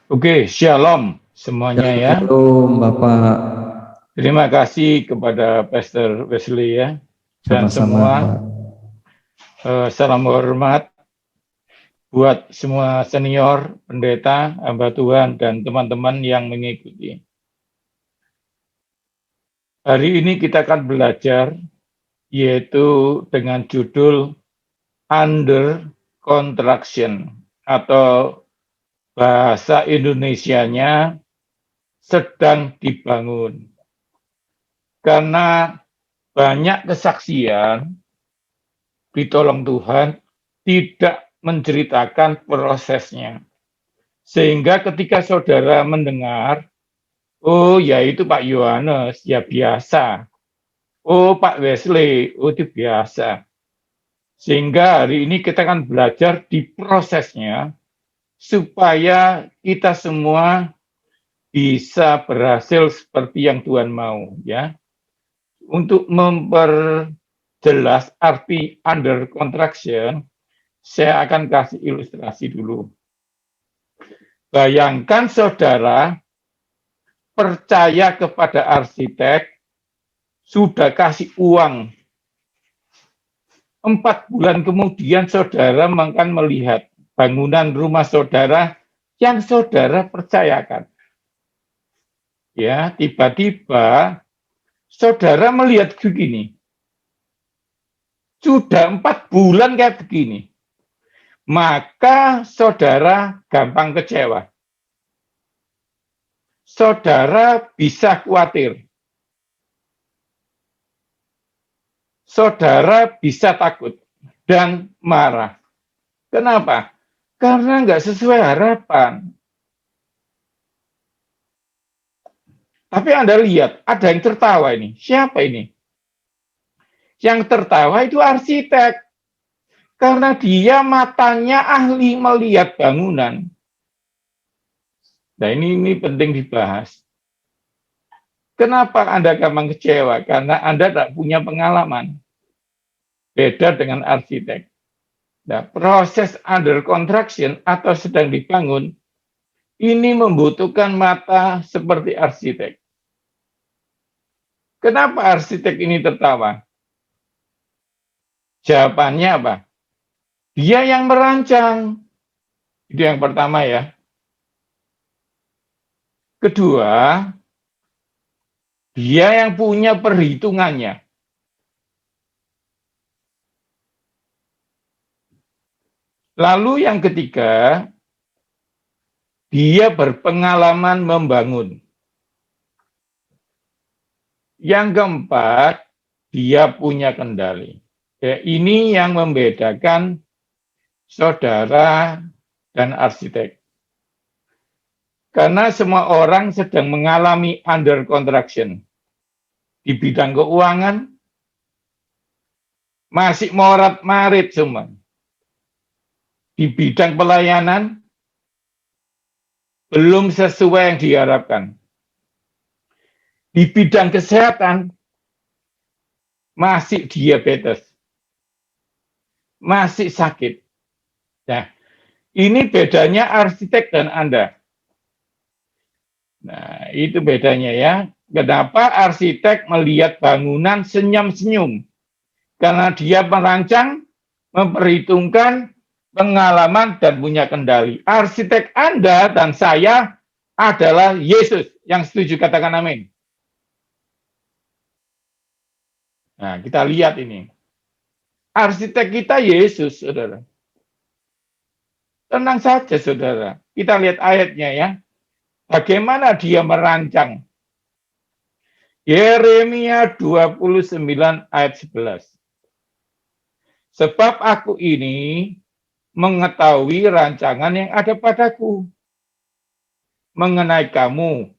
Oke, shalom semuanya ya. Shalom Bapak. Terima kasih kepada Pastor Wesley ya. Dan Sama-sama semua Pak. salam hormat buat semua senior, pendeta, hamba Tuhan, dan teman-teman yang mengikuti. Hari ini kita akan belajar yaitu dengan judul Under Construction atau bahasa Indonesianya sedang dibangun. Karena banyak kesaksian ditolong Tuhan tidak menceritakan prosesnya. Sehingga ketika saudara mendengar, oh ya itu Pak Yohanes, ya biasa. Oh Pak Wesley, oh itu biasa. Sehingga hari ini kita akan belajar di prosesnya supaya kita semua bisa berhasil seperti yang Tuhan mau ya. Untuk memperjelas arti under construction, saya akan kasih ilustrasi dulu. Bayangkan saudara percaya kepada arsitek, sudah kasih uang. 4 bulan kemudian saudara akan melihat bangunan rumah saudara yang saudara percayakan. Ya, tiba-tiba saudara melihat begini. Sudah 4 bulan kayak begini. Maka saudara gampang kecewa. Saudara bisa khawatir. Saudara bisa takut dan marah. Kenapa? Karena nggak sesuai harapan. Tapi Anda lihat, ada yang tertawa ini. Siapa ini? Yang tertawa itu arsitek. Karena dia matanya ahli melihat bangunan. Nah ini penting dibahas. Kenapa Anda gampang kecewa? Karena Anda tak punya pengalaman. Beda dengan arsitek. Nah, proses under construction atau sedang dibangun, ini membutuhkan mata seperti arsitek. Kenapa arsitek ini tertawa? Jawabannya apa? Dia yang merancang. Itu yang pertama ya. Kedua, dia yang punya perhitungannya. Lalu yang ketiga, dia berpengalaman membangun. Yang keempat, dia punya kendali. Ya, ini yang membedakan saudara dan arsitek. Karena semua orang sedang mengalami under construction. Di bidang keuangan, masih morat-marit semua. Di bidang pelayanan, belum sesuai yang diharapkan. Di bidang kesehatan, masih diabetes. Masih sakit. Nah, ini bedanya arsitek dan Anda. Nah, itu bedanya ya. Kenapa arsitek melihat bangunan senyum-senyum? Karena dia merancang, memperhitungkan pengalaman dan punya kendali. Arsitek Anda dan saya adalah Yesus. Yang setuju katakan amin. Nah, kita lihat ini. Arsitek kita Yesus, saudara. Tenang saja, saudara. Kita lihat ayatnya ya. Bagaimana dia merancang. Yeremia 29 ayat 11. Sebab aku ini mengetahui rancangan yang ada padaku mengenai kamu,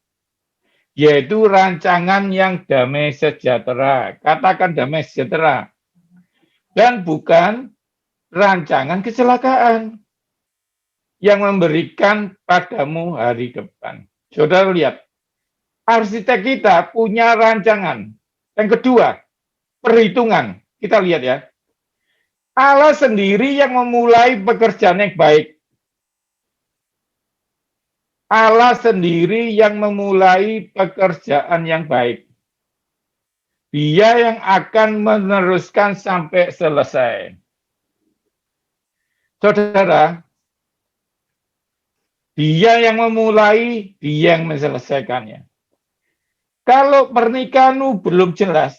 yaitu rancangan yang damai sejahtera. Katakan damai sejahtera. Dan bukan rancangan kecelakaan yang memberikan padamu hari depan. Saudara lihat, arsitek kita punya rancangan. Yang kedua, perhitungan. Kita lihat ya. Allah sendiri yang memulai pekerjaan yang baik. Allah sendiri yang memulai pekerjaan yang baik. Dia yang akan meneruskan sampai selesai. Saudara, dia yang memulai, dia yang menyelesaikannya. Kalau pernikahanmu belum jelas,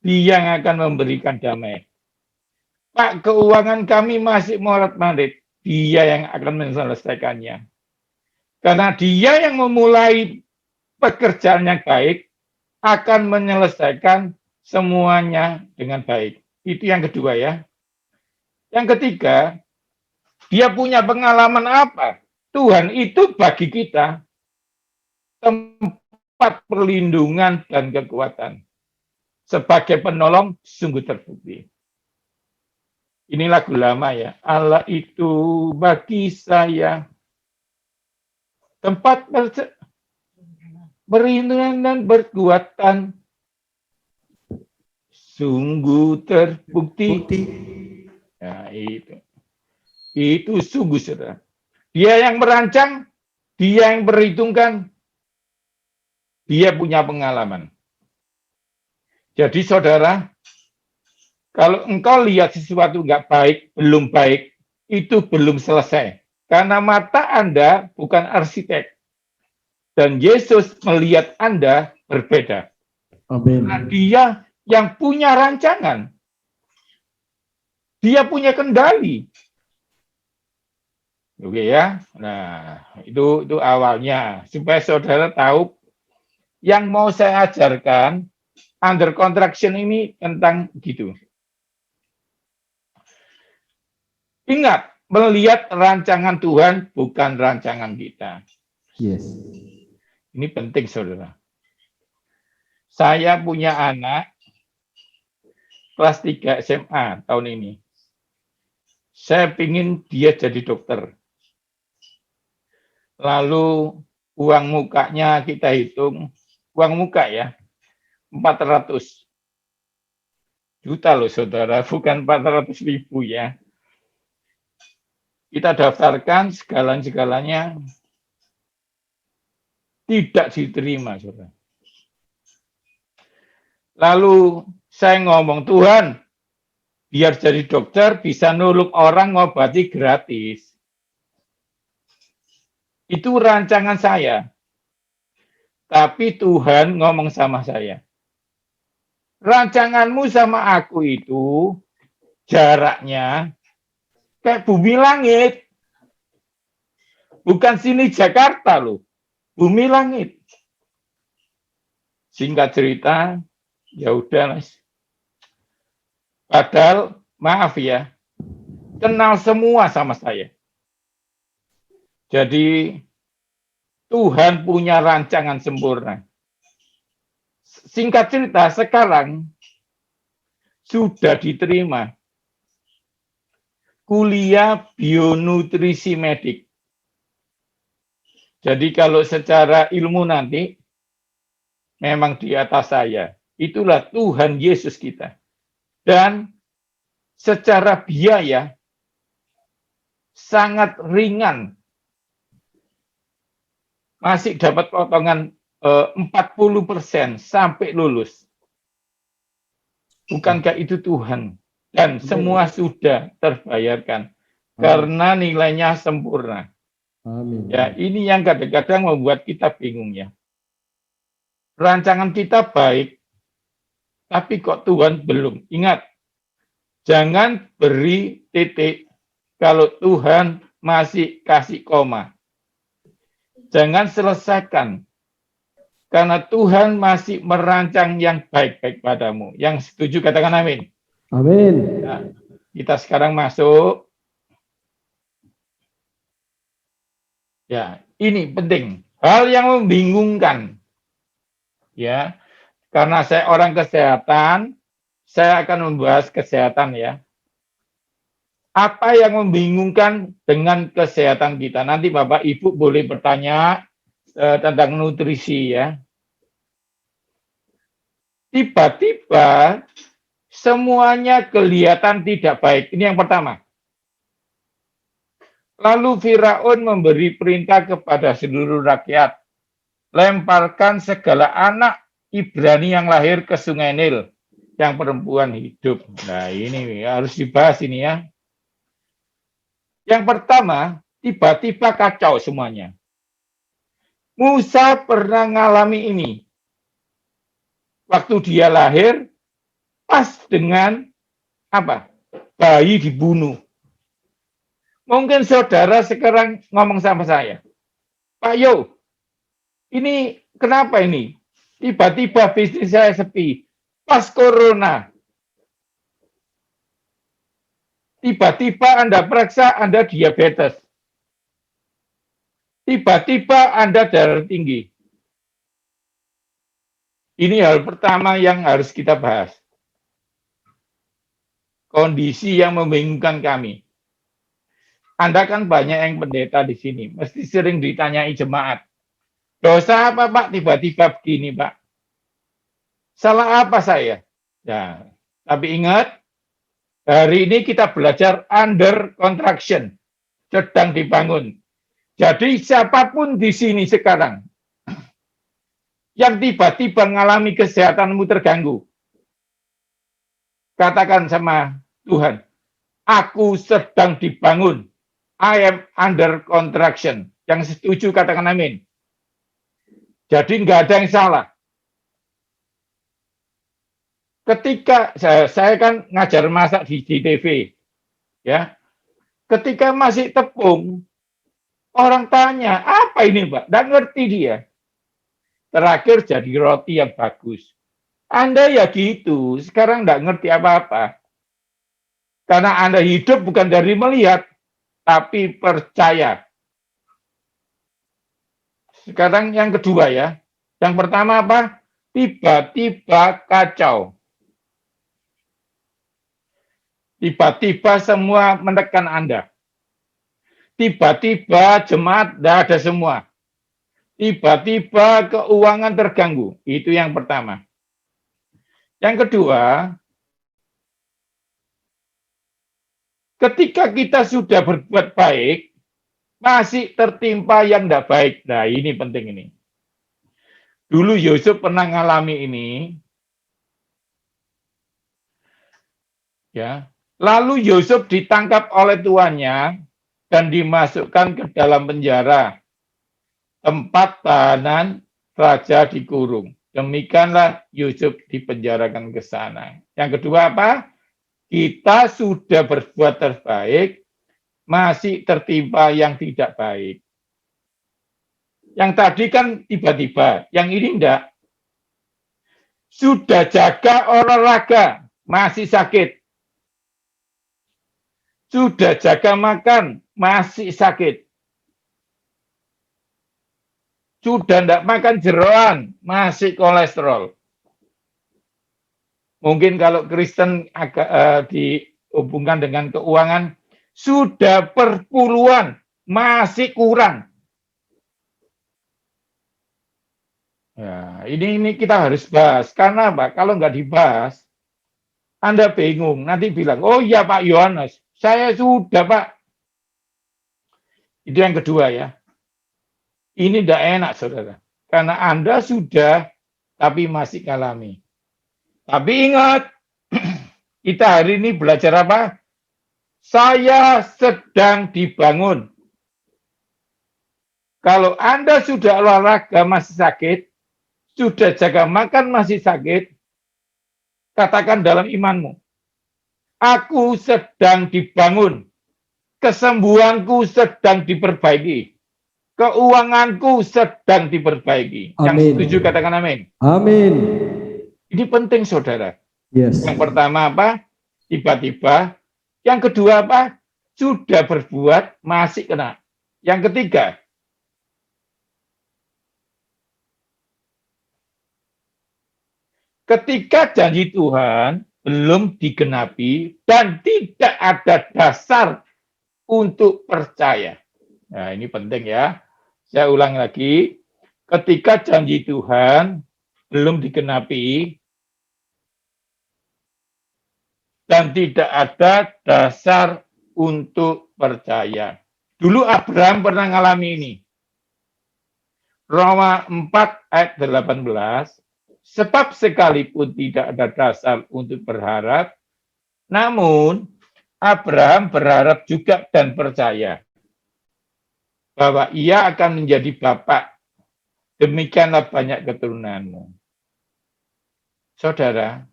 dia yang akan memberikan damai. Pak, keuangan kami masih morat-marit, dia yang akan menyelesaikannya. Karena dia yang memulai pekerjaan yang baik, akan menyelesaikan semuanya dengan baik. Itu yang kedua ya. Yang ketiga, dia punya pengalaman apa? Tuhan itu bagi kita tempat perlindungan dan kekuatan. Sebagai penolong sungguh terbukti. Ini lagu lama ya. Allah itu bagi saya tempat perlindungan dan berkuatan. Sungguh terbukti. Nah, itu sungguh, saudara. Dia yang merancang, dia yang berhitungkan, dia punya pengalaman. Jadi saudara, kalau engkau lihat sesuatu nggak baik, belum baik, itu belum selesai. Karena mata Anda bukan arsitek. Dan Yesus melihat Anda berbeda. Amin. Nah, dia yang punya rancangan. Dia punya kendali. Oke ya. Nah, itu awalnya supaya saudara tahu yang mau saya ajarkan under contraction ini tentang gitu. Ingat, melihat rancangan Tuhan bukan rancangan kita. Yes. Ini penting, saudara. Saya punya anak kelas 3 SMA tahun ini. Saya ingin dia jadi dokter. Lalu uang mukanya kita hitung, uang muka ya, 400 juta loh saudara, bukan 400.000 ya. Kita daftarkan segala-segalanya, tidak diterima, saudara. Lalu saya ngomong, Tuhan, biar jadi dokter bisa nulung orang ngobati gratis. Itu rancangan saya. Tapi Tuhan ngomong sama saya. Rancanganmu sama aku itu jaraknya kayak bumi langit. Bukan sini Jakarta loh. Bumi langit. Singkat cerita, ya udah mas. Padahal maaf ya, kenal semua sama saya. Jadi Tuhan punya rancangan sempurna. Singkat cerita, sekarang sudah diterima kuliah bionutrisi medik. Jadi kalau secara ilmu nanti memang di atas saya. Itulah Tuhan Yesus kita. Dan secara biaya sangat ringan. Masih dapat potongan 40% sampai lulus. Bukankah itu Tuhan? Dan semua sudah terbayarkan. Karena nilainya sempurna. Amin. Ya, ini yang kadang-kadang membuat kita bingung ya. Rancangan kita baik, tapi kok Tuhan belum. Ingat, jangan beri titik kalau Tuhan masih kasih koma. Jangan selesaikan, karena Tuhan masih merancang yang baik-baik padamu. Yang setuju katakan amin. Amin. Nah, kita sekarang masuk. Ya, ini penting. Hal yang membingungkan. Ya, karena saya orang kesehatan, saya akan membahas kesehatan ya. Apa yang membingungkan dengan kesehatan kita? Nanti Bapak Ibu boleh bertanya tentang nutrisi ya. Tiba-tiba semuanya kelihatan tidak baik. Ini yang pertama. Lalu Firaun memberi perintah kepada seluruh rakyat, lemparkan segala anak Ibrani yang lahir ke Sungai Nil, yang perempuan hidup. Nah, ini harus dibahas ini ya. Yang pertama, tiba-tiba kacau semuanya. Musa pernah ngalami ini. Waktu dia lahir, pas dengan apa? Bayi dibunuh. Mungkin saudara sekarang ngomong sama saya, Pak Yo, ini kenapa ini? Tiba-tiba bisnis saya sepi. Pas corona. Tiba-tiba Anda periksa Anda diabetes. Tiba-tiba Anda darah tinggi. Ini hal pertama yang harus kita bahas. Kondisi yang membingungkan kami. Anda kan banyak yang pendeta di sini, mesti sering ditanyai jemaat. Dosa apa Pak? Tiba-tiba begini Pak. Salah apa saya? Ya, tapi ingat, hari ini kita belajar under construction, sedang dibangun. Jadi siapapun di sini sekarang yang tiba-tiba mengalami kesehatanmu terganggu, katakan sama Tuhan, aku sedang dibangun. I am under construction. Yang setuju katakan amin. Jadi nggak ada yang salah. Ketika saya kan ngajar masak di TV, ya. Ketika masih tepung, orang tanya, apa ini Pak? Nggak ngerti dia. Terakhir jadi roti yang bagus. Anda ya gitu, sekarang nggak ngerti apa-apa. Karena Anda hidup bukan dari melihat, tapi percaya. Sekarang yang kedua ya. Yang pertama apa? Tiba-tiba kacau. Tiba-tiba semua menekan Anda. Tiba-tiba jemaat tidak ada semua. Tiba-tiba keuangan terganggu. Itu yang pertama. Yang kedua, ketika kita sudah berbuat baik, masih tertimpa yang tidak baik. Nah, ini penting ini. Dulu Yusuf pernah mengalami ini. Ya. Lalu Yusuf ditangkap oleh tuannya dan dimasukkan ke dalam penjara. Tempat tahanan raja dikurung. Demikianlah Yusuf dipenjarakan ke sana. Yang kedua apa? Kita sudah berbuat terbaik, masih tertimpa yang tidak baik. Yang tadi kan tiba-tiba, yang ini enggak. Sudah jaga olahraga, masih sakit. Sudah jaga makan, masih sakit. Sudah enggak makan jeroan, masih kolesterol. Mungkin kalau Kristen agak dihubungkan dengan keuangan, sudah perpuluhan, masih kurang. Ya, ini kita harus bahas. Karena apa? Kalau nggak dibahas, Anda bingung. Nanti bilang, oh iya Pak Yohanes, saya sudah Pak. Itu yang kedua ya. Ini tidak enak saudara. Karena Anda sudah, tapi masih ngalami. Tapi ingat, kita hari ini belajar apa? Saya sedang dibangun. Kalau Anda sudah olahraga masih sakit, sudah jaga makan masih sakit, katakan dalam imanmu, aku sedang dibangun, kesembuhanku sedang diperbaiki, keuanganku sedang diperbaiki. Amin. Yang setuju katakan amin. Amin. Ini penting saudara. Yes. Yang pertama apa? Tiba-tiba. Yang kedua apa? Sudah berbuat masih kena. Yang ketiga, ketika janji Tuhan belum digenapi dan tidak ada dasar untuk percaya. Nah, ini penting ya. Saya ulang lagi. Ketika janji Tuhan belum digenapi dan tidak ada dasar untuk percaya. Dulu Abraham pernah ngalami ini. Roma 4 ayat 18, sebab sekalipun tidak ada dasar untuk berharap, namun Abraham berharap juga dan percaya bahwa ia akan menjadi bapak. Demikianlah banyak keturunanmu. Saudara,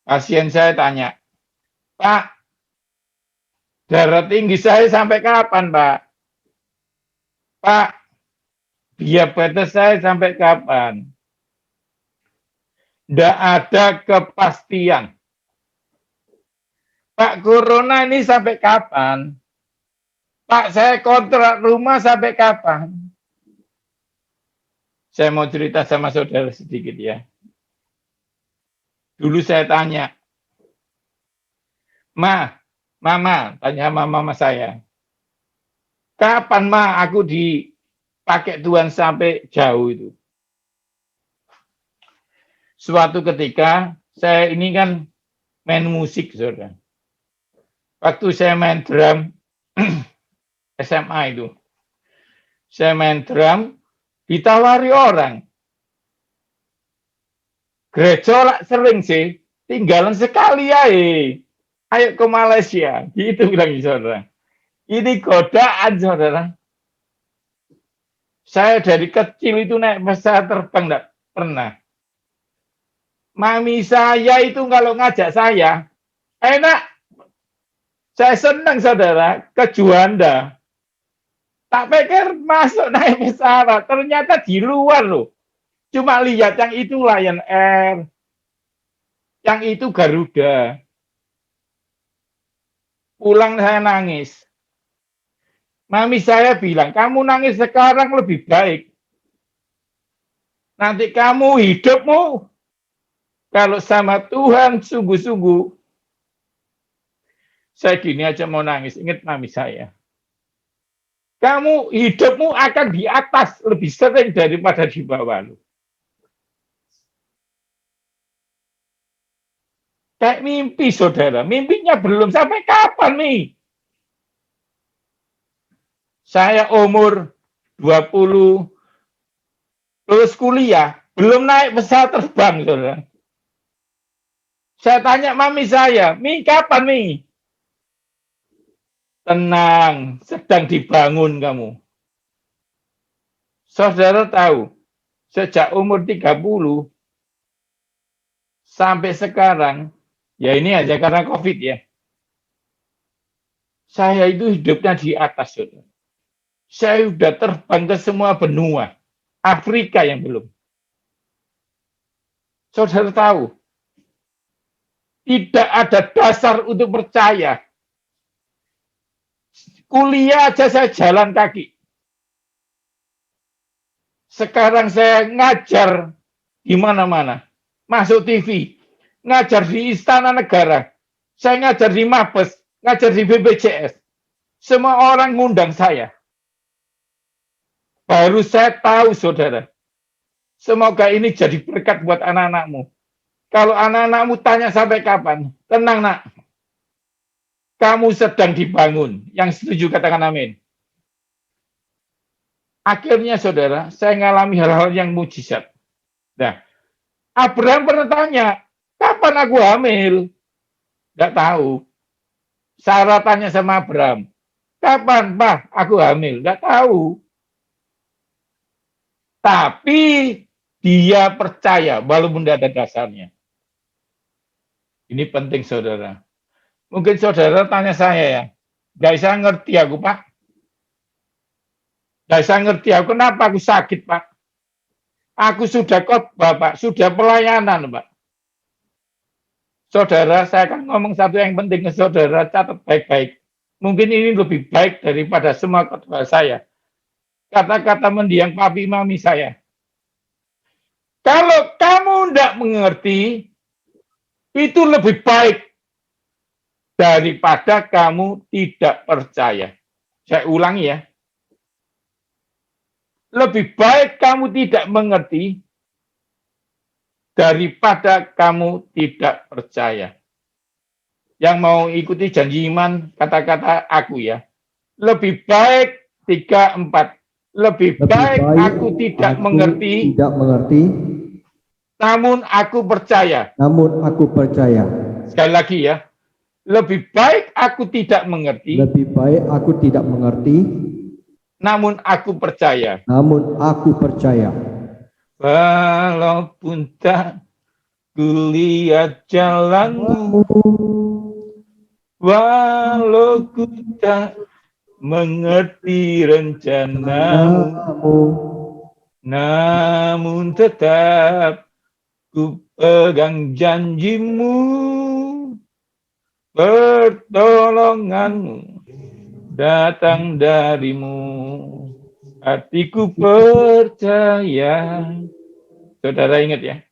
pasien saya tanya, Pak, darah tinggi saya sampai kapan, Pak? Pak, diabetes saya sampai kapan? Tidak ada kepastian. Pak, corona ini sampai kapan? Pak, saya kontrak rumah sampai kapan? Saya mau cerita sama saudara sedikit ya. Dulu saya tanya, Mama, tanya sama mama saya, kapan aku dipakai Tuhan sampai jauh itu? Suatu ketika, saya ini kan main musik, saudara. Waktu saya main drum, SMA itu, saya main drum, ditawari orang. Gereja lah sering sih, tinggalan sekali ya. Ayo ke Malaysia, gitu bilang saudara. Ini godaan, saudara. Saya dari kecil itu naik pesawat terbang, enggak pernah. Mami saya itu kalau ngajak saya, enak. Saya senang, saudara, ke Juanda. Tak pikir masuk naik pesawat, ternyata di luar loh. Cuma lihat yang itu Lion Air, yang itu Garuda. Pulang saya nangis. Mami saya bilang, kamu nangis sekarang lebih baik. Nanti kamu hidupmu, kalau sama Tuhan sungguh-sungguh. Saya gini aja mau nangis, ingat mami saya. Kamu hidupmu akan di atas lebih sering daripada di bawah. Kayak mimpi, saudara. Mimpinya belum sampai kapan nih? Saya umur 20, lulus kuliah, belum naik pesawat terbang, saudara. Saya tanya mami saya, Mi, kapan, Mi? Tenang, sedang dibangun kamu. Saudara tahu, sejak umur 30 sampai sekarang, ya ini aja karena COVID ya. Saya itu hidupnya di atas, saudara. Saya sudah terbang ke semua benua. Afrika yang belum. Saudara tahu, tidak ada dasar untuk percaya. Kuliah aja saya jalan kaki. Sekarang saya ngajar di mana-mana. Masuk TV. Ngajar di Istana Negara. Saya ngajar di Mabes. Ngajar di BPJS. Semua orang ngundang saya. Baru saya tahu, saudara. Semoga ini jadi berkat buat anak-anakmu. Kalau anak-anakmu tanya sampai kapan, tenang nak. Kamu sedang dibangun. Yang setuju katakan amin. Akhirnya saudara, saya mengalami hal-hal yang mujizat. Nah, Abraham pernah tanya, kapan aku hamil? Tidak tahu. Sarah tanya sama Abraham, kapan Pak aku hamil? Tidak tahu. Tapi dia percaya, walaupun tidak ada dasarnya. Ini penting saudara. Mungkin saudara tanya saya ya, nggak bisa ngerti aku Pak. Nggak bisa ngerti aku, kenapa aku sakit Pak. Aku sudah khotbah Pak, sudah pelayanan Pak. Saudara, saya akan ngomong satu yang penting ke saudara, catat baik-baik. Mungkin ini lebih baik daripada semua khotbah saya. Kata-kata mendiang papi mami saya. Kalau kamu tidak mengerti, itu lebih baik daripada kamu tidak percaya. Saya ulangi ya. Lebih baik kamu tidak mengerti daripada kamu tidak percaya. Yang mau ikuti janji iman, kata-kata aku ya. Lebih baik 3, 4. Lebih baik aku tidak mengerti, namun aku percaya. namun aku percaya. Sekali lagi ya. Lebih baik aku tidak mengerti, Lebih baik aku tidak mengerti, namun aku percaya. namun aku percaya. Walaupun tak kulihat jalanmu, walau ku tak mengerti rencanamu, Namamu, namun tetap ku pegang janjimu, pertolonganmu datang darimu. Hatiku percaya. Saudara ingat ya,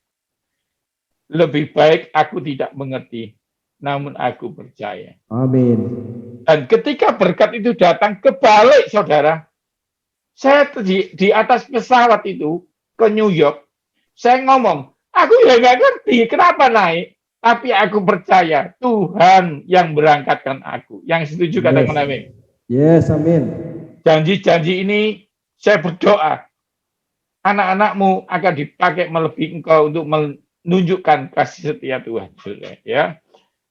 lebih baik aku tidak mengerti, namun aku percaya. amin. Dan ketika berkat itu datang, kebalik saudara. Saya di atas pesawat itu ke New York, saya ngomong, aku ya nggak ngerti kenapa naik, tapi aku percaya Tuhan yang berangkatkan aku. Yang setuju katakan amin. Yes, amin. Janji-janji ini saya berdoa, anak-anakmu akan dipakai melebihi engkau untuk menunjukkan kasih setia Tuhan. Ya,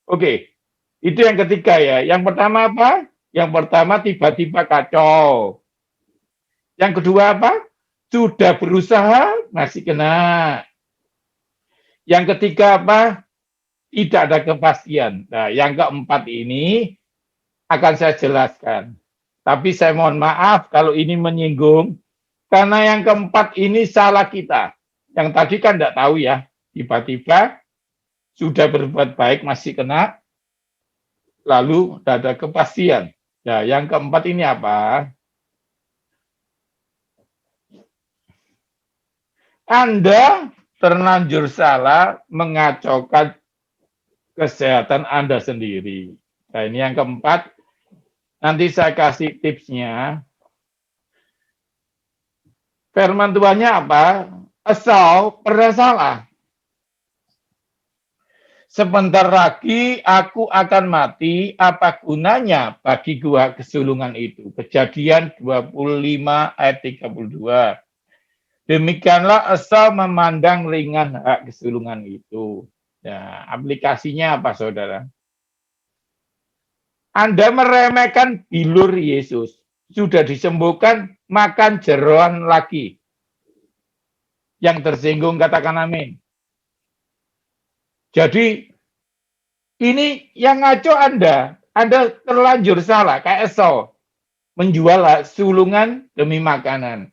oke. Itu yang ketiga ya. Yang pertama apa? Yang pertama tiba-tiba kacau. Yang kedua apa? Sudah berusaha, masih kena. Yang ketiga apa? Tidak ada kepastian. Nah, yang keempat ini akan saya jelaskan. Tapi saya mohon maaf kalau ini menyinggung, karena yang keempat ini salah kita. Yang tadi kan tidak tahu ya, tiba-tiba sudah berbuat baik masih kena, lalu tidak ada kepastian. Nah, yang keempat ini apa? Anda terlanjur salah mengacaukan kesehatan Anda sendiri. Nah, ini yang keempat. Nanti saya kasih tipsnya. Firman Tuhannya apa? Esau pernah salah. Sebentar lagi aku akan mati, apa gunanya bagi gua kesulungan itu? Kejadian 25 ayat 32. Demikianlah Esau memandang ringan hak kesulungan itu. Nah, aplikasinya apa saudara? Anda meremehkan bilur Yesus. Sudah disembuhkan, makan jeroan lagi. Yang tersinggung katakan amin. Jadi ini yang ngaco Anda. Anda terlanjur salah kayak Esau. Menjual sulungan demi makanan.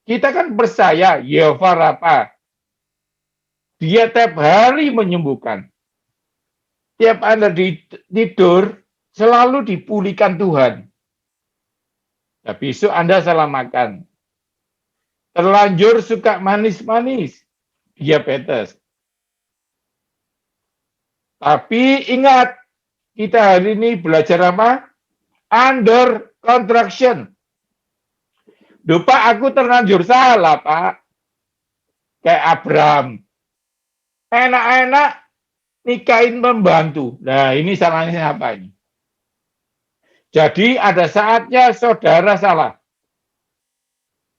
Kita kan percaya Yehova Rafa. Dia tiap hari menyembuhkan. Tiap Anda tidur, selalu dipulihkan Tuhan. Nah, besok Anda salah makan. Terlanjur suka manis-manis. Diabetes. Tapi ingat, kita hari ini belajar apa? Under contraction. Duh, Pak, aku terlanjur salah, Pak. Kayak Abraham. Enak-enak nikahin pembantu. Nah, ini salahnya siapa ini? Jadi ada saatnya saudara salah.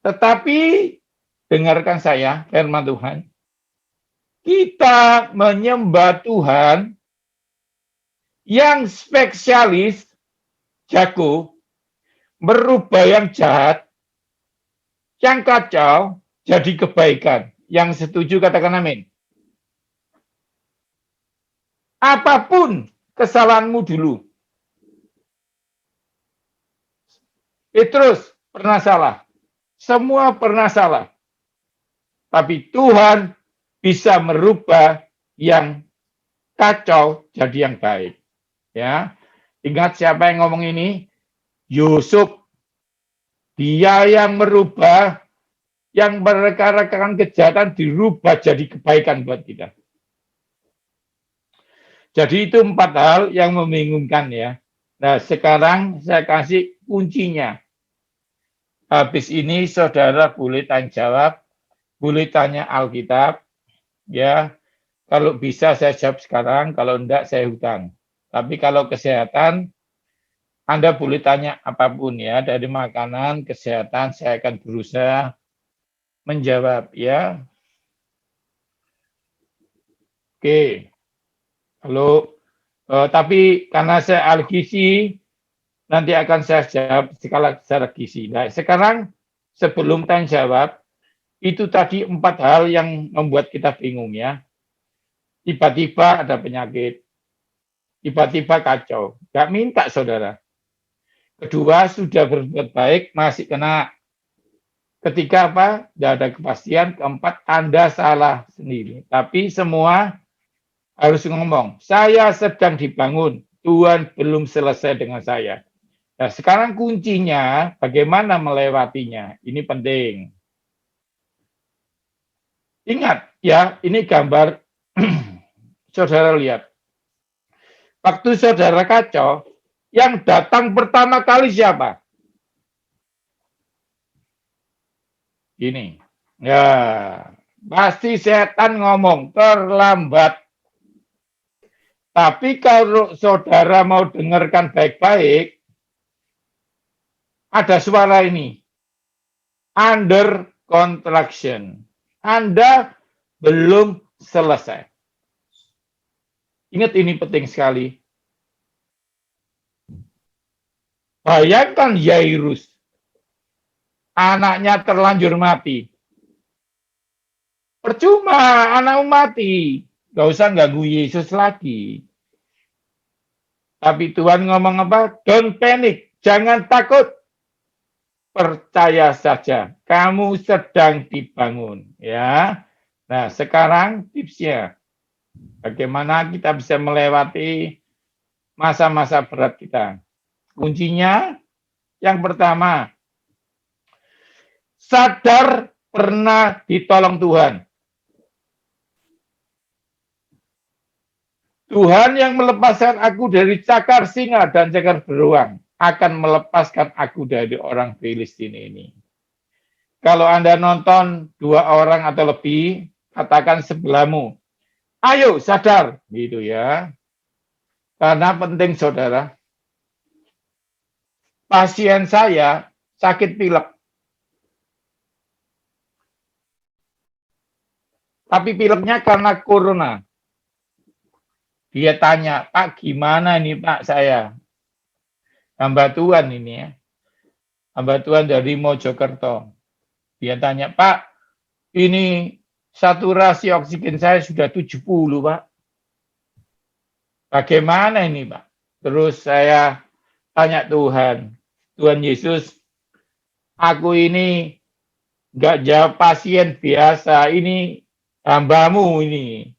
Tetapi dengarkan saya, firman Tuhan. Kita menyembah Tuhan yang spesialis, jago, merubah yang jahat, yang kacau, jadi kebaikan. Yang setuju katakan amin. Apapun kesalahanmu dulu. Petrus pernah salah. Semua pernah salah. Tapi Tuhan bisa merubah yang kacau jadi yang baik. Ya, ingat siapa yang ngomong ini? Yusuf. Dia yang merubah yang mereka-rekakan kejahatan dirubah jadi kebaikan buat kita. Jadi itu 4 hal yang membingungkan ya. Nah, sekarang saya kasih kuncinya. Habis ini saudara boleh tanya jawab, boleh tanya Alkitab, ya. Kalau bisa saya jawab sekarang, kalau enggak saya hutang. Tapi kalau kesehatan, Anda boleh tanya apapun ya, dari makanan, kesehatan, saya akan berusaha menjawab ya. Oke, halo. Tapi karena saya ahli gizi, nanti akan saya jawab secara gizi. Nah, sekarang sebelum tanya jawab, itu tadi 4 hal yang membuat kita bingung ya. Tiba-tiba ada penyakit, tiba-tiba kacau, nggak minta saudara. Kedua, sudah berbuat baik, masih kena. Ketiga apa? Tidak ada kepastian. Keempat, Anda salah sendiri. Tapi semua harus ngomong, saya sedang dibangun, Tuhan belum selesai dengan saya. Nah, sekarang kuncinya bagaimana melewatinya. Ini penting. Ingat ya, ini gambar saudara lihat. Waktu saudara kacau, yang datang pertama kali siapa? Ini. Ya, pasti setan ngomong terlambat. Tapi kalau saudara mau dengarkan baik-baik, ada suara ini. Under contraction. Anda belum selesai. Ingat ini penting sekali. Bayangkan Yairus. Anaknya terlanjur mati. Percuma anakmu mati. Gak usah ganggu Yesus lagi. Tapi Tuhan ngomong apa? Don't panic. Jangan takut. Percaya saja. Kamu sedang dibangun. Ya. Nah, sekarang tipsnya. Bagaimana kita bisa melewati masa-masa berat kita. Kuncinya yang pertama. Sadar pernah ditolong Tuhan. Tuhan yang melepaskan aku dari cakar singa dan cakar beruang akan melepaskan aku dari orang Filistin ini. Kalau Anda nonton 2 orang atau lebih, katakan sebelahmu, ayo sadar, gitu ya. Karena penting saudara, pasien saya sakit pilek. Tapi pileknya karena corona. Dia tanya, Pak gimana nih Pak saya? Hamba Tuhan ini ya. Hamba Tuhan dari Mojokerto. Dia tanya, Pak, ini saturasi oksigen saya sudah 70 Pak. Bagaimana ini Pak? Terus saya tanya Tuhan, Tuhan Yesus, aku ini nggak jawab pasien biasa, ini hambamu ini.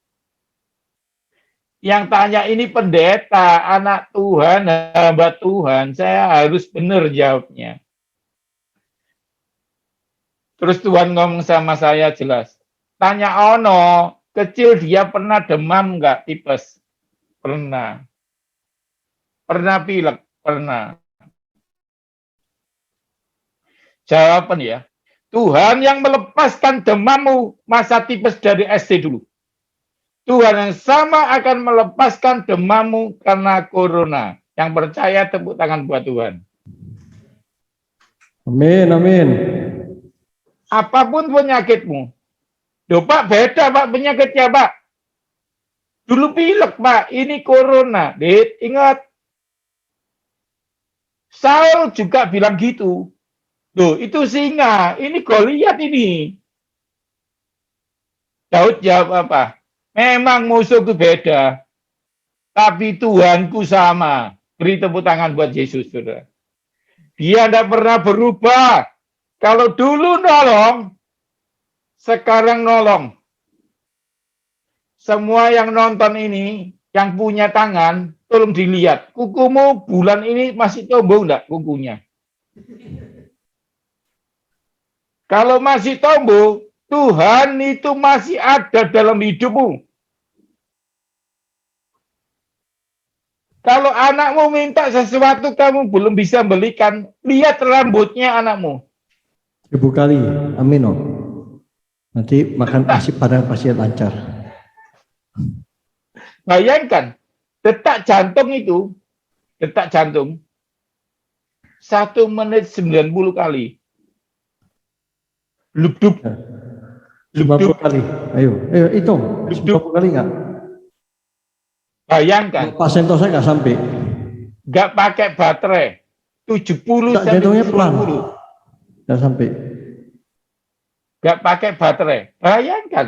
Yang tanya ini pendeta, anak Tuhan, hamba Tuhan, saya harus benar jawabnya. Terus Tuhan ngomong sama saya jelas, tanya Ono, kecil dia pernah demam nggak tipes? Pernah. Pernah pilek? Pernah. Jawaban ya, Tuhan yang melepaskan demammu masa tipes dari SD dulu. Tuhan yang sama akan melepaskan demammu karena corona. Yang percaya tepuk tangan buat Tuhan. Amin, amin. Apapun penyakitmu. Loh Pak, beda Pak penyakitnya Pak. Dulu pilek Pak, ini corona. Ingat. Saul juga bilang gitu. Loh itu singa, ini Goliat ini. Daud jawab apa? Memang musuhku beda, tapi Tuhanku sama. Beri tepuk tangan buat Yesus, saudara. Dia tidak pernah berubah. Kalau dulu nolong, sekarang nolong. Semua yang nonton ini, yang punya tangan, tolong dilihat. Kukumu bulan ini masih tumbuh enggak kukunya? Kalau masih tumbuh, Tuhan itu masih ada dalam hidupmu. Kalau anakmu minta sesuatu kamu belum bisa belikan, lihat rambutnya anakmu. 1000 kali. Amin, Om. Nanti makan nasi padang pasti lancar. Bayangkan, detak jantung itu, detak jantung, 1 menit 90 kali. Lub-dub. 90 kali. Ayo hitung. 90 kali enggak? Bayangkan. Pak Sentosa enggak sampai. Enggak pakai baterai. 70 Enggak, sampai jantungnya pelan. 90. Enggak sampai. Enggak pakai baterai. Bayangkan.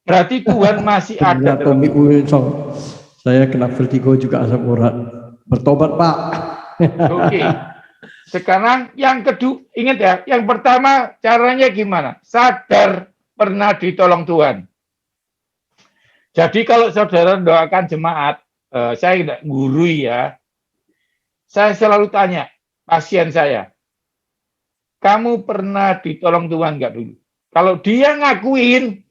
Berarti Tuhan masih ada dalam Tommy Wilson. Saya kena vertigo juga asam urat. Bertobat, Pak. Oke. Sekarang yang kedua, ingat ya, yang pertama caranya gimana? Sadar pernah ditolong Tuhan. Jadi kalau saudara doakan jemaat, saya tidak gurui ya, saya selalu tanya pasien saya, kamu pernah ditolong Tuhan nggak dulu? Kalau dia ngakuin,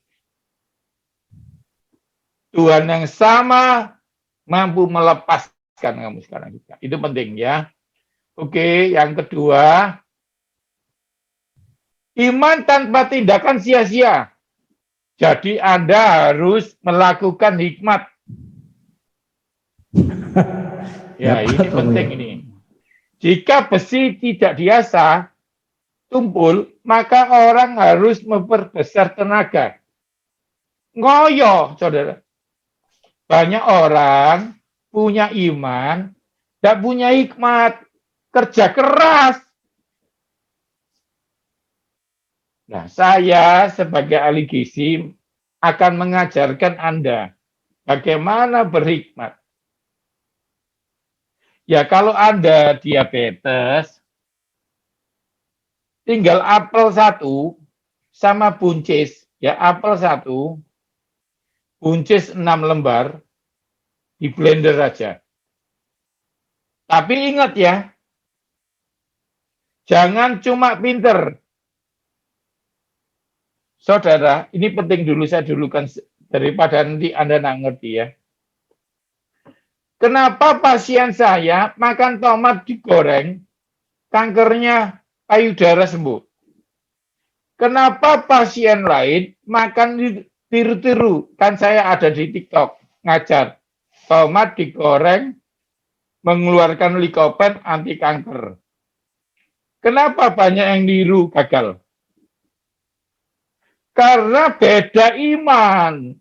Tuhan yang sama mampu melepaskan kamu sekarang juga. Itu penting ya. Oke, yang kedua, iman tanpa tindakan sia-sia. Jadi Anda harus melakukan hikmat. Ya, ini penting ini. Jika besi tidak diasah, tumpul, maka orang harus memperbesar tenaga. Ngoyo, saudara. Banyak orang punya iman, tidak punya hikmat, kerja keras. Nah, saya sebagai ahli gizi akan mengajarkan Anda bagaimana berhikmat. Ya, kalau Anda diabetes, tinggal apel 1 sama buncis. Ya, apel 1, buncis 6 lembar, di blender aja. Tapi ingat ya, jangan cuma pinter. Saudara, ini penting dulu saya dulukan daripada nanti Anda nggak ngerti ya. Kenapa pasien saya makan tomat digoreng, kankernya payudara sembuh? Kenapa pasien lain makan tiru-tiru? Kan saya ada di TikTok ngajar. Tomat digoreng mengeluarkan likopen anti kanker. Kenapa banyak yang niru gagal? Karena beda iman.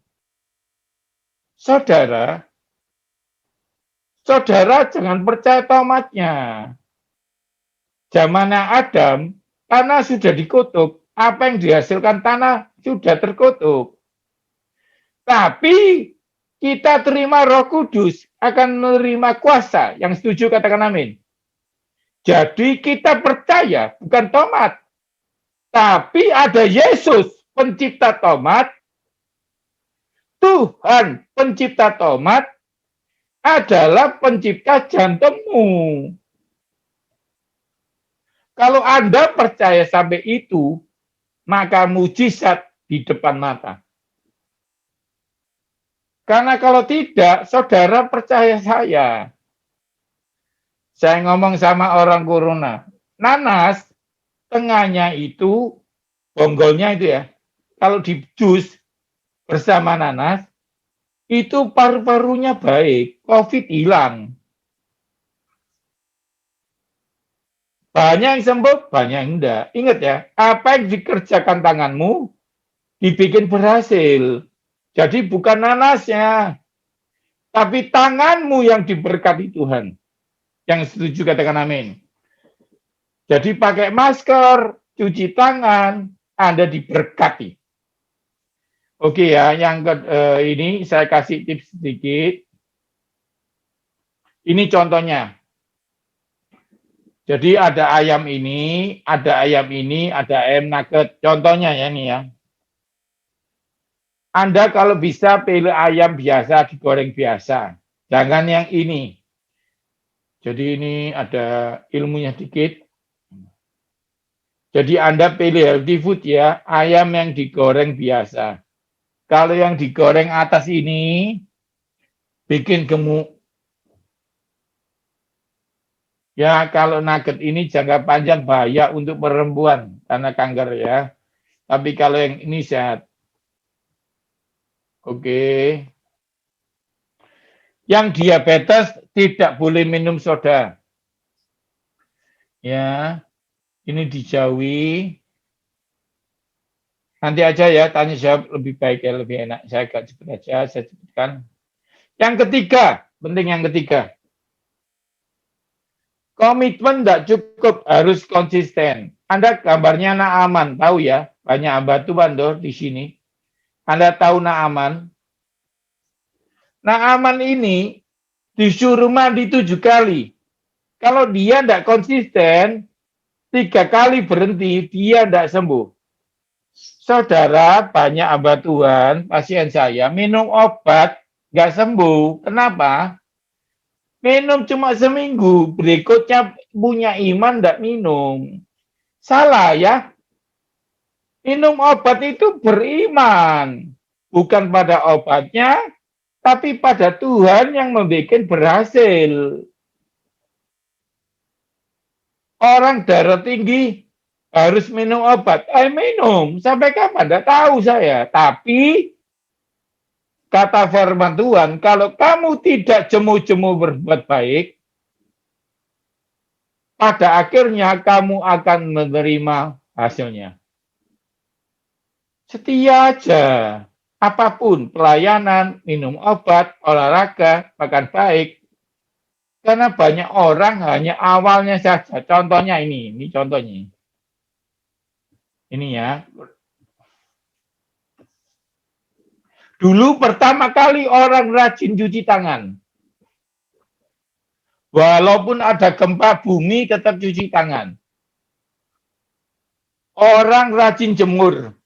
Saudara jangan percaya tomatnya. Zamannya Adam, tanah sudah dikutuk. Apa yang dihasilkan tanah sudah terkutuk. Tapi kita terima Roh Kudus, akan menerima kuasa. Yang setuju katakan amin. Jadi kita percaya bukan tomat. Tapi ada Yesus, pencipta tomat. Tuhan, pencipta tomat, adalah pencipta jantungmu. Kalau Anda percaya sampai itu, maka mujizat di depan mata. Karena kalau tidak, saudara percaya saya. Saya ngomong sama orang corona, nanas, tengahnya itu, bonggolnya itu ya, kalau di jus bersama nanas, itu paru-parunya baik, COVID hilang. Banyak yang sembuh, banyak yang enggak. Ingat ya, apa yang dikerjakan tanganmu, dibikin berhasil. Jadi bukan nanasnya, tapi tanganmu yang diberkati Tuhan. Yang setuju katakan amin. Jadi pakai masker, cuci tangan, Anda diberkati. Oke ya, yang ini saya kasih tips sedikit. Ini contohnya. Jadi ada ayam ini, ada ayam ini, ada ayam nugget. Contohnya ya ini ya. Anda kalau bisa pilih ayam biasa, digoreng biasa. Jangan yang ini. Jadi ini ada ilmunya dikit. Jadi Anda pilih healthy food ya, ayam yang digoreng biasa. Kalau yang digoreng atas ini, bikin gemuk. Ya, kalau nugget ini jangka panjang bahaya untuk perempuan, karena kanker ya. Tapi kalau yang ini sehat. Oke. Yang diabetes tidak boleh minum soda. Ya, ini dijauhi. Nanti aja ya, tanya jawab lebih baik ya, lebih enak. Saya agak cepat aja, saya sebutkan. Yang ketiga, penting yang ketiga. Komitmen tidak cukup, harus konsisten. Anda gambarnya Naaman, tahu ya? Banyak batu bandor di sini. Anda tahu Naaman? Naaman ini disuruh mandi 7 kali. Kalau dia tidak konsisten, 3 kali berhenti, dia tidak sembuh. Saudara, banyak hamba Tuhan, pasien saya, minum obat, nggak sembuh. Kenapa? Minum cuma seminggu, berikutnya punya iman nggak minum. Salah ya. Minum obat itu beriman. Bukan pada obatnya, tapi pada Tuhan yang membuat berhasil. Orang darah tinggi harus minum obat. Minum. Sampai kapan? Tidak tahu saya. Tapi kata firman Tuhan, kalau kamu tidak jemu-jemu berbuat baik, pada akhirnya kamu akan menerima hasilnya. Setia aja. Apapun, pelayanan, minum obat, olahraga, makan baik. Karena banyak orang hanya awalnya saja. Contohnya ini contohnya. Ini ya. Dulu pertama kali orang rajin cuci tangan. Walaupun ada gempa bumi tetap cuci tangan. Orang rajin jemur.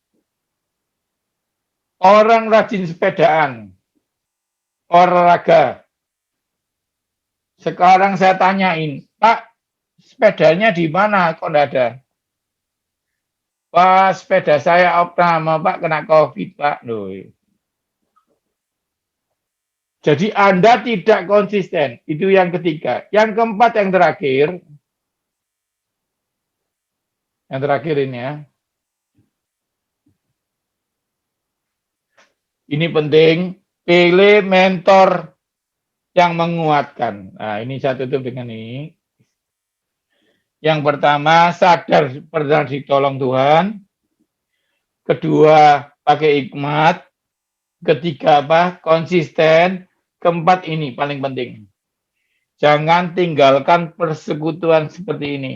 Orang rajin sepedaan. Olahraga. Sekarang saya tanyain, Pak, sepedanya di mana? Kok enggak ada? Pak, sepeda saya opname, Pak, kena COVID, Pak. Loh. Jadi Anda tidak konsisten. Itu yang ketiga. Yang keempat, yang terakhir. Yang terakhir ini ya. Ini penting, pilih mentor yang menguatkan. Nah, ini saya tutup dengan ini. Yang pertama, sadar pernah ditolong Tuhan. Kedua, pakai hikmat. Ketiga, konsisten. Keempat, ini paling penting. Jangan tinggalkan persekutuan seperti ini.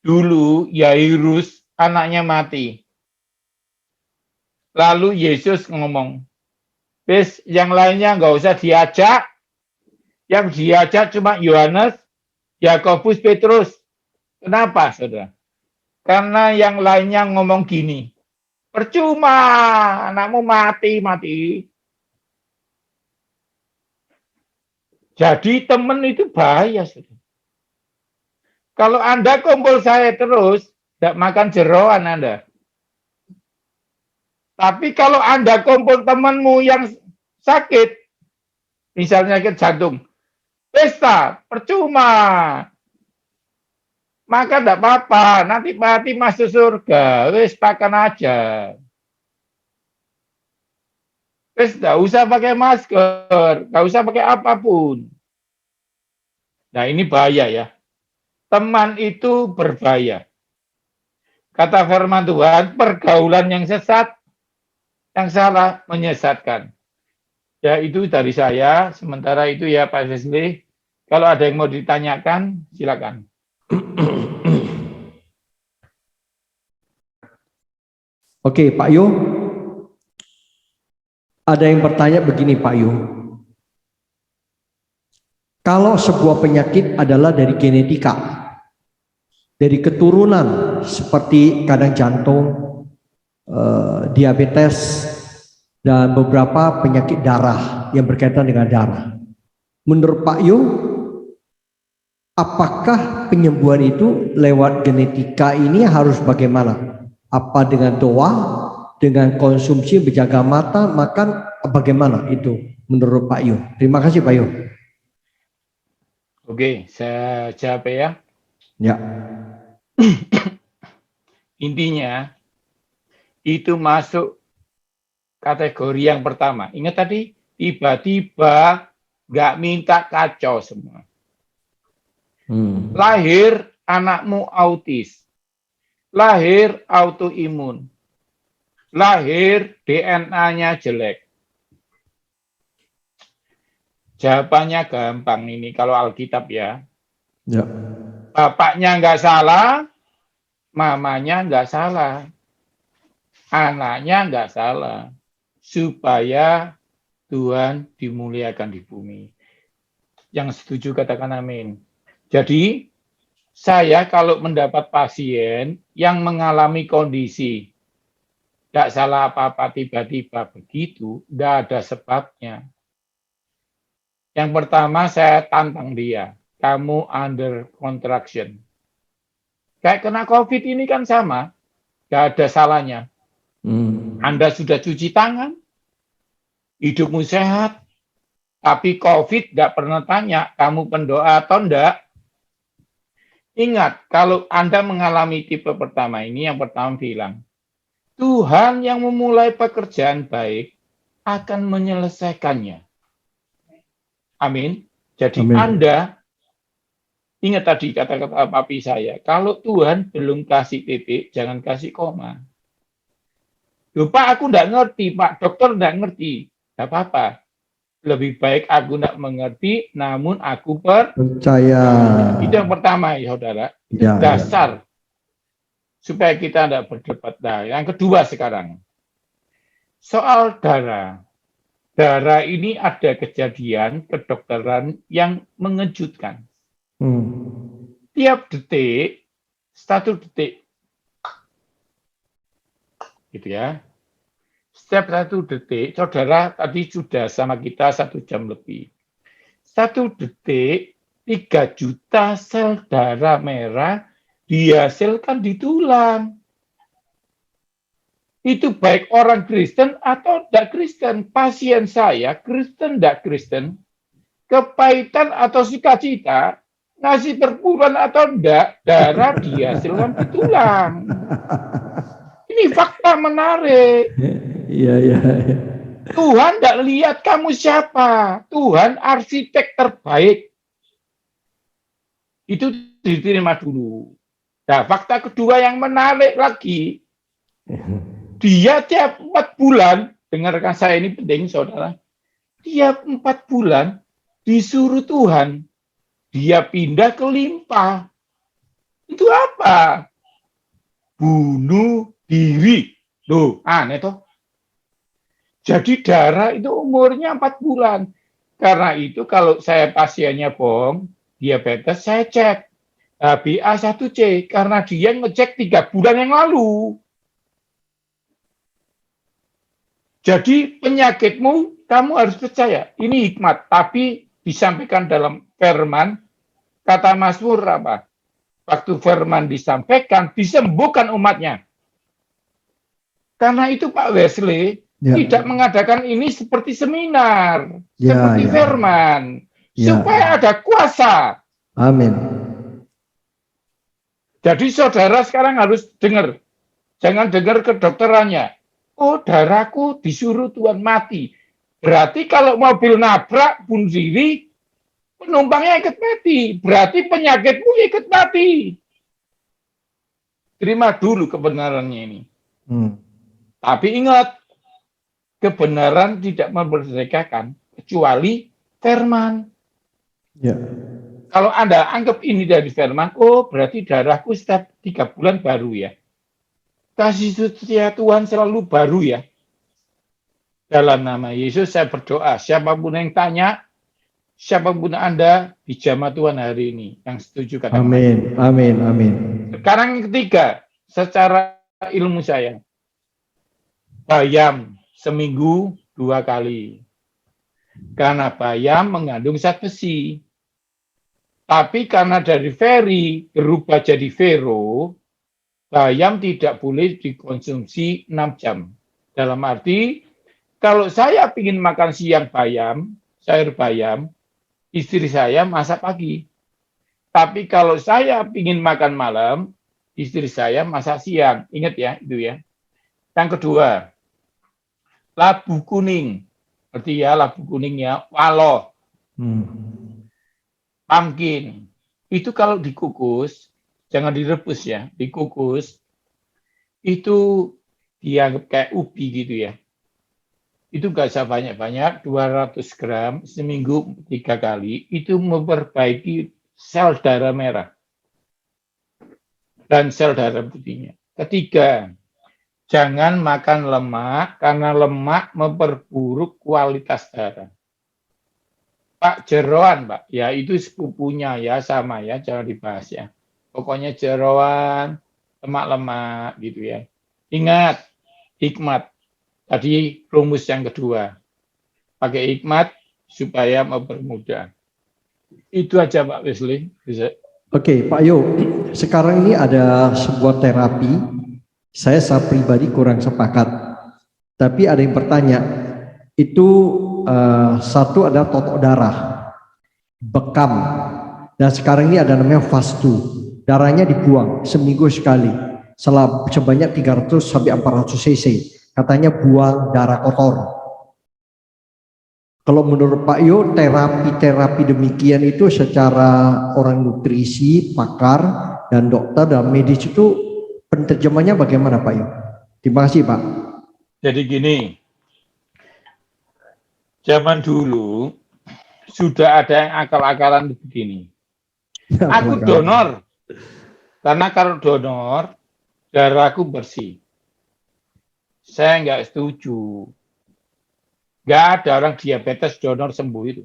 Dulu, Yairus anaknya mati. Lalu Yesus ngomong, "Wis, yang lainnya nggak usah diajak. Yang diajak cuma Yohanes, Yakobus, Petrus." Kenapa, saudara? Karena yang lainnya ngomong gini, "Percuma, anakmu mati. Jadi teman itu bahaya, saudara. Kalau Anda kumpul saya terus, tidak makan jeroan Anda. Tapi kalau Anda kumpul temanmu yang sakit, misalnya sakit jantung, pesta, percuma. Maka tidak apa-apa, nanti mati masuk surga, wis pakan aja. Wis tidak usah pakai masker, tidak usah pakai apapun. Nah ini bahaya ya. Teman itu berbahaya. Kata firman Tuhan, pergaulan yang sesat, yang salah menyesatkan. Ya itu dari saya. Sementara itu ya Pak Sesli, kalau ada yang mau ditanyakan, silakan. Oke, Pak Yo. Ada yang bertanya begini, Pak Yo. Kalau sebuah penyakit adalah dari genetika, dari keturunan seperti kadang jantung, diabetes, dan beberapa penyakit darah yang berkaitan dengan darah. Menurut Pak Yo, apakah penyembuhan itu lewat genetika ini harus bagaimana? Apa dengan doa, dengan konsumsi, menjaga mata, makan, bagaimana itu menurut Pak Yo? Terima kasih Pak Yo. Oke, saya jawab ya. Ya. Intinya, itu masuk kategori yang pertama. Ingat tadi, tiba-tiba nggak minta kacau semua. Lahir anakmu autis, lahir autoimun, lahir DNA-nya jelek. Jawabannya gampang ini kalau Alkitab ya. Ya. Bapaknya nggak salah, mamanya nggak salah, anaknya nggak salah, supaya Tuhan dimuliakan di bumi. Yang setuju katakan amin. Jadi, saya kalau mendapat pasien yang mengalami kondisi nggak salah apa-apa tiba-tiba begitu, nggak ada sebabnya. Yang pertama saya tantang dia, kamu under contraction. Kayak kena COVID ini kan sama, nggak ada salahnya. Anda sudah cuci tangan, hidupmu sehat, tapi COVID nggak pernah tanya, kamu pendoa atau enggak? Ingat, kalau Anda mengalami tipe pertama ini, yang pertama bilang, Tuhan yang memulai pekerjaan baik akan menyelesaikannya. Amin. Jadi Amin. Anda, ingat tadi kata-kata papi saya, kalau Tuhan belum kasih titik, jangan kasih koma. Lupa aku enggak ngerti, Pak dokter enggak ngerti. Enggak apa-apa. Lebih baik aku enggak mengerti, namun aku percaya. Itu yang pertama, ya saudara. Itu Ya, dasar. Ya. Supaya kita enggak berdebat. Nah, yang kedua sekarang. Soal darah. Darah ini ada kejadian kedokteran yang mengejutkan. Tiap detik, 1 detik. Gitu ya. Setiap 1 detik, saudara tadi sudah sama kita 1 jam lebih. 1 detik, 3 juta sel darah merah dihasilkan di tulang. Itu baik orang Kristen atau tidak Kristen. Pasien saya, Kristen tidak Kristen, kepahitan atau sukacita, ngasih per bulan atau tidak, darah dihasilkan di tulang. Ini fakta menarik. Iya. Tuhan tidak lihat kamu siapa. Tuhan arsitek terbaik. Itu diterima dulu. Nah, fakta kedua yang menarik lagi. Dia tiap 4 bulan, dengarkan saya ini penting saudara, tiap 4 bulan disuruh Tuhan, dia pindah ke limpa. Itu apa? Bunuh diri. Loh, aneh toh. Jadi darah itu umurnya 4 bulan. Karena itu kalau saya pasiennya bohong, diabetes, saya cek HbA1c. Karena dia ngecek 3 bulan yang lalu. Jadi penyakitmu, kamu harus percaya. Ini hikmat, tapi disampaikan dalam firman, kata Mazmur apa? Waktu firman disampaikan, disembuhkan umatnya. Karena itu Pak Wesley tidak mengadakan ini seperti seminar, seperti firman, supaya ada kuasa. Amin. Jadi saudara sekarang harus dengar. Jangan dengar kedokterannya. Oh, darahku disuruh Tuhan mati. Berarti kalau mobil nabrak bunuh diri, penumpangnya ikut mati. Berarti penyakitmu ikut mati. Terima dulu kebenarannya ini. Tapi ingat, kebenaran tidak memerdekakan kecuali firman. Ya. Kalau Anda anggap ini dari firman, oh berarti darahku setiap 3 bulan baru ya. Kasih setia Tuhan selalu baru ya. Dalam nama Yesus saya berdoa, siapapun yang tanya, siapapun Anda, dijamah Tuhan hari ini. Yang setuju katakan. Amin. Sekarang yang ketiga, secara ilmu saya, bayam seminggu 2 kali. Karena bayam mengandung zat besi. Tapi karena dari feri berubah jadi vero, bayam tidak boleh dikonsumsi 6 jam. Dalam arti, kalau saya ingin makan siang bayam, sayur bayam, istri saya masak pagi. Tapi kalau saya ingin makan malam, istri saya masak siang. Ingat ya, itu ya. Yang kedua, labu kuning. Berarti ya labu kuningnya, waloh, pumpkin, itu kalau dikukus, jangan direbus ya, dikukus, itu dianggap kayak ubi gitu ya. Itu nggak usah banyak-banyak, 200 gram seminggu 3 kali, itu memperbaiki sel darah merah dan sel darah putihnya. Ketiga, jangan makan lemak, karena lemak memperburuk kualitas darah. Pak, jeroan, Pak, ya itu sepupunya ya, sama ya, jangan dibahas ya. Pokoknya jeroan, lemak-lemak gitu ya. Ingat, hikmat. Tadi rumus yang kedua. Pakai hikmat supaya mempermudah. Itu aja Pak Wesley. Bisa. Oke, Pak Yo, sekarang ini ada sebuah terapi, saya pribadi kurang sepakat. Tapi ada yang bertanya, itu satu ada totok darah, bekam, dan sekarang ini ada namanya fastu. Darahnya dibuang seminggu sekali, sebanyak 300 sampai 400 cc. Katanya buang darah kotor. Kalau menurut Pak Yo, terapi-terapi demikian itu secara orang nutrisi, pakar, dan dokter dan medis itu penerjemahnya bagaimana Pak Yo? Terima kasih Pak. Jadi gini, zaman dulu sudah ada yang akal-akalan begini. Aku donor, karena kalau donor, darahku bersih. Saya nggak setuju. Nggak ada orang diabetes donor sembuh itu.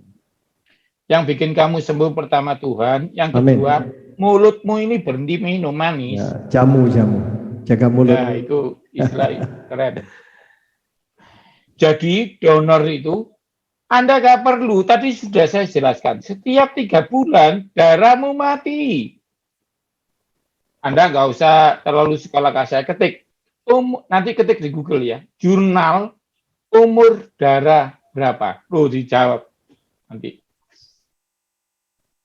Yang bikin kamu sembuh pertama Tuhan, yang kedua, mulutmu ini berhenti minum manis. Ya, jamu, jaga mulut. Nah, itu istilah keren. Jadi donor itu, Anda nggak perlu, tadi sudah saya jelaskan, setiap 3 bulan darahmu mati. Anda nggak usah terlalu sekolah saya ketik, nanti ketik di Google ya, jurnal umur darah berapa? Loh, dijawab nanti.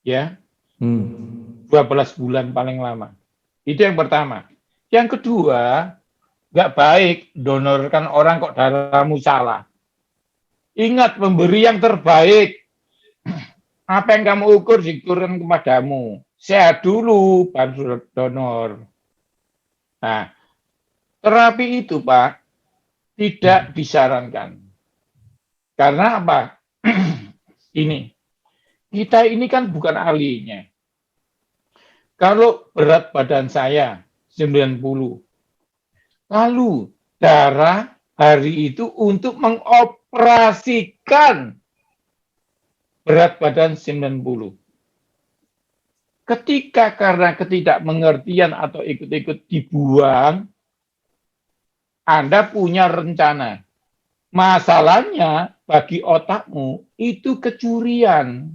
Ya. 12 bulan paling lama. Itu yang pertama. Yang kedua, nggak baik donorkan orang kok darahmu salah. Ingat, memberi yang terbaik. Apa yang kamu ukur diukurkan kepadamu. Sehat dulu baru donor. Nah, terapi itu Pak tidak disarankan. Karena apa? Ini, kita ini kan bukan ahlinya. Kalau berat badan saya 90, lalu darah hari itu untuk mengoperasikan berat badan 90. Ketika karena ketidakmengertian atau ikut-ikut dibuang, Anda punya rencana. Masalahnya bagi otakmu itu kecurian.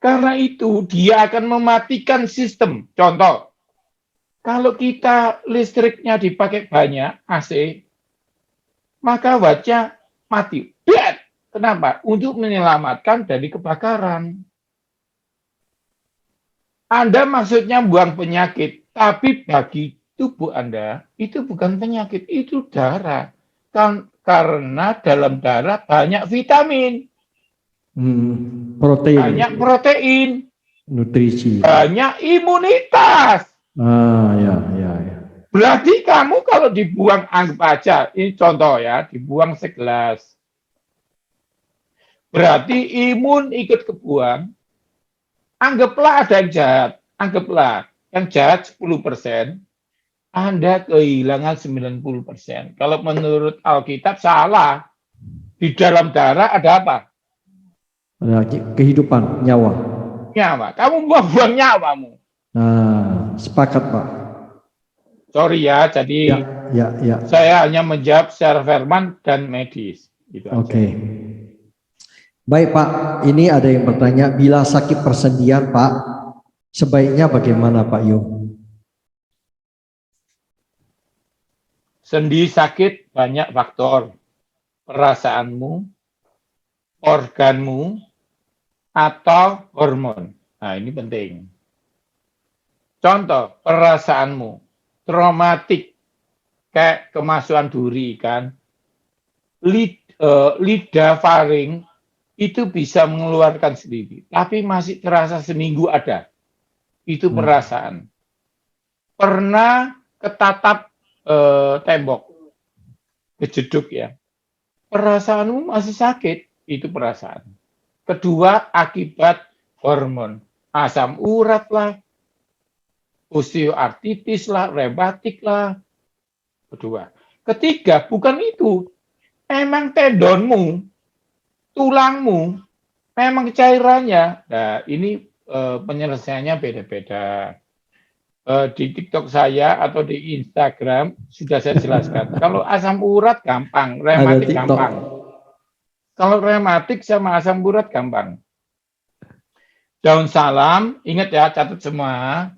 Karena itu dia akan mematikan sistem. Contoh, kalau kita listriknya dipakai banyak AC, maka wattnya mati. Kenapa? Untuk menyelamatkan dari kebakaran. Anda maksudnya buang penyakit, tapi bagi tubuh Anda itu bukan penyakit, itu darah. Karena dalam darah banyak vitamin, protein, banyak protein, nutrisi, banyak imunitas. Ya. Berarti kamu kalau dibuang, anggap aja, ini contoh ya, dibuang segelas. Berarti imun ikut kebuang. Anggaplah ada yang jahat, anggaplah yang jahat 10%, Anda kehilangan 90%. Kalau menurut Alkitab salah. Di dalam darah ada apa? Ada kehidupan, nyawa. Nyawa. Kamu buang-buang nyawamu. Nah, sepakat Pak. Sorry ya, jadi ya. Saya hanya menjawab secara firman dan medis. Gitu. Oke. Baik Pak, ini ada yang bertanya, bila sakit persendian Pak, sebaiknya bagaimana Pak Yo? Sendi sakit banyak faktor. Perasaanmu, organmu, atau hormon. Nah, ini penting. Contoh, perasaanmu, traumatik, kayak kemasukan duri kan, lidah faring itu bisa mengeluarkan sendiri, tapi masih terasa seminggu ada. Itu perasaan. Pernah ketatap tembok, kejeduk ya. Perasaanmu masih sakit, itu perasaan. Kedua, akibat hormon. Asam urat lah, osteoartritis lah, rematik lah. Kedua. Ketiga, bukan itu. Memang tendonmu, tulangmu, memang cairannya. Nah, ini penyelesaiannya beda-beda. Di TikTok saya atau di Instagram sudah saya jelaskan. Kalau asam urat gampang, Ada rematik TikTok. gampang. Kalau rematik sama asam urat gampang. Daun salam, ingat ya, catat semua.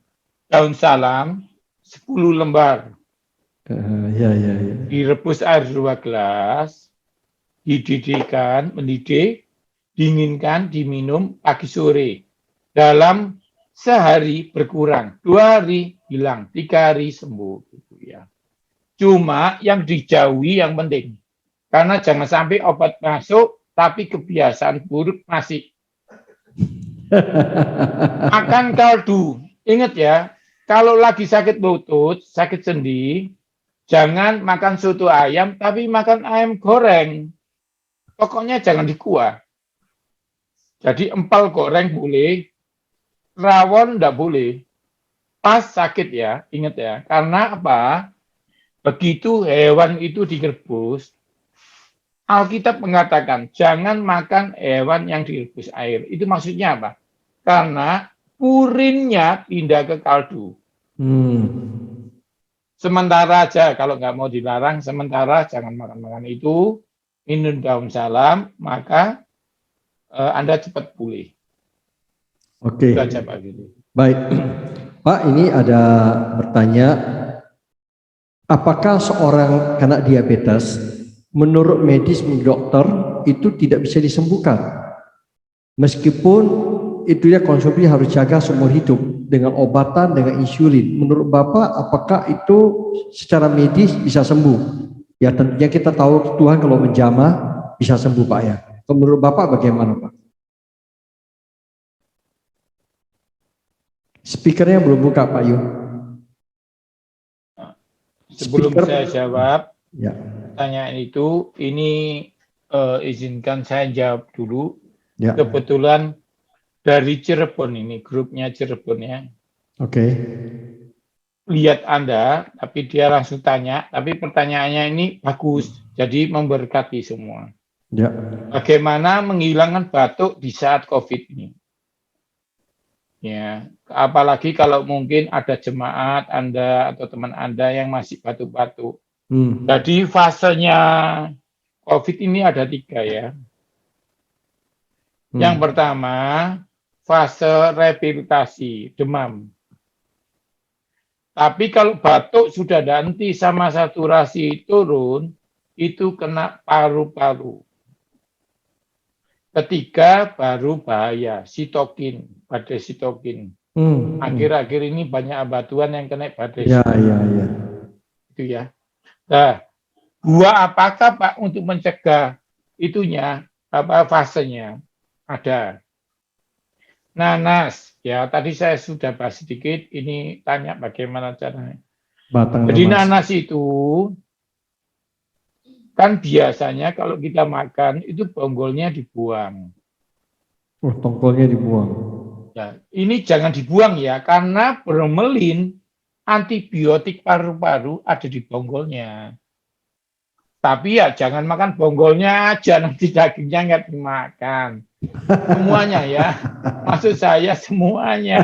Daun salam 10 lembar. Ya, ya, ya. Direbus air 2 gelas, dididihkan, mendidih, dinginkan, diminum pagi sore. Dalam sehari berkurang, 2 hari hilang, 3 hari sembuh. Gitu ya. Cuma yang dijauhi yang penting. Karena jangan sampai obat masuk, tapi kebiasaan buruk masih. Makan kaldu. Ingat ya, kalau lagi sakit lutut, sakit sendi, jangan makan soto ayam, tapi makan ayam goreng. Pokoknya jangan di kuah. Jadi empal goreng boleh, rawon enggak boleh. Pas sakit ya, ingat ya. Karena apa? Begitu hewan itu direbus, Alkitab mengatakan jangan makan hewan yang direbus air. Itu maksudnya apa? Karena purinnya pindah ke kaldu. Sementara aja, kalau nggak mau dilarang, sementara jangan makan-makan itu, minum daun salam, maka Anda cepat pulih. Oke. Itu aja Pak Giri. Baik. Pak, ini ada bertanya, apakah seorang kena diabetes, menurut medis, dokter, itu tidak bisa disembuhkan? Meskipun itu ya konsumsi harus jaga seumur hidup dengan obatan, dengan insulin. Menurut Bapak, apakah itu secara medis bisa sembuh? Ya tentunya kita tahu Tuhan kalau menjamah bisa sembuh Pak ya. Menurut Bapak bagaimana Pak? Speakernya belum buka Pak Yu. Sebelum saya jawab ya, pertanyaan itu, ini izinkan saya jawab dulu. Ya. Kebetulan dari Cirebon ini, grupnya Cirebon ya. Oke. Lihat Anda, tapi dia langsung tanya, tapi pertanyaannya ini bagus, jadi memberkati semua. Ya. Bagaimana menghilangkan batuk di saat COVID ini? Ya, apalagi kalau mungkin ada jemaat Anda atau teman Anda yang masih batuk-batuk. Jadi fasenya COVID ini ada 3 ya. Yang pertama, fase rehabilitasi, demam. Tapi kalau batuk sudah ada henti sama saturasi turun, itu kena paru-paru. Ketiga baru bahaya, sitokin, badai sitokin. Akhir-akhir ini banyak abatuan yang kena badai sitokin. Ya. Itu ya. Nah, gua apakah Pak untuk mencegah itunya, apa fasenya? Ada. Nanas, ya tadi saya sudah bahas sedikit, ini tanya bagaimana caranya. Jadi nanas itu kan biasanya kalau kita makan itu bonggolnya dibuang. Oh, tongkolnya dibuang. Ya, ini jangan dibuang ya, karena bromelin antibiotik paru-paru ada di bonggolnya. Tapi ya jangan makan bonggolnya aja, nanti dagingnya nggak dimakan. Semuanya ya, maksud saya semuanya.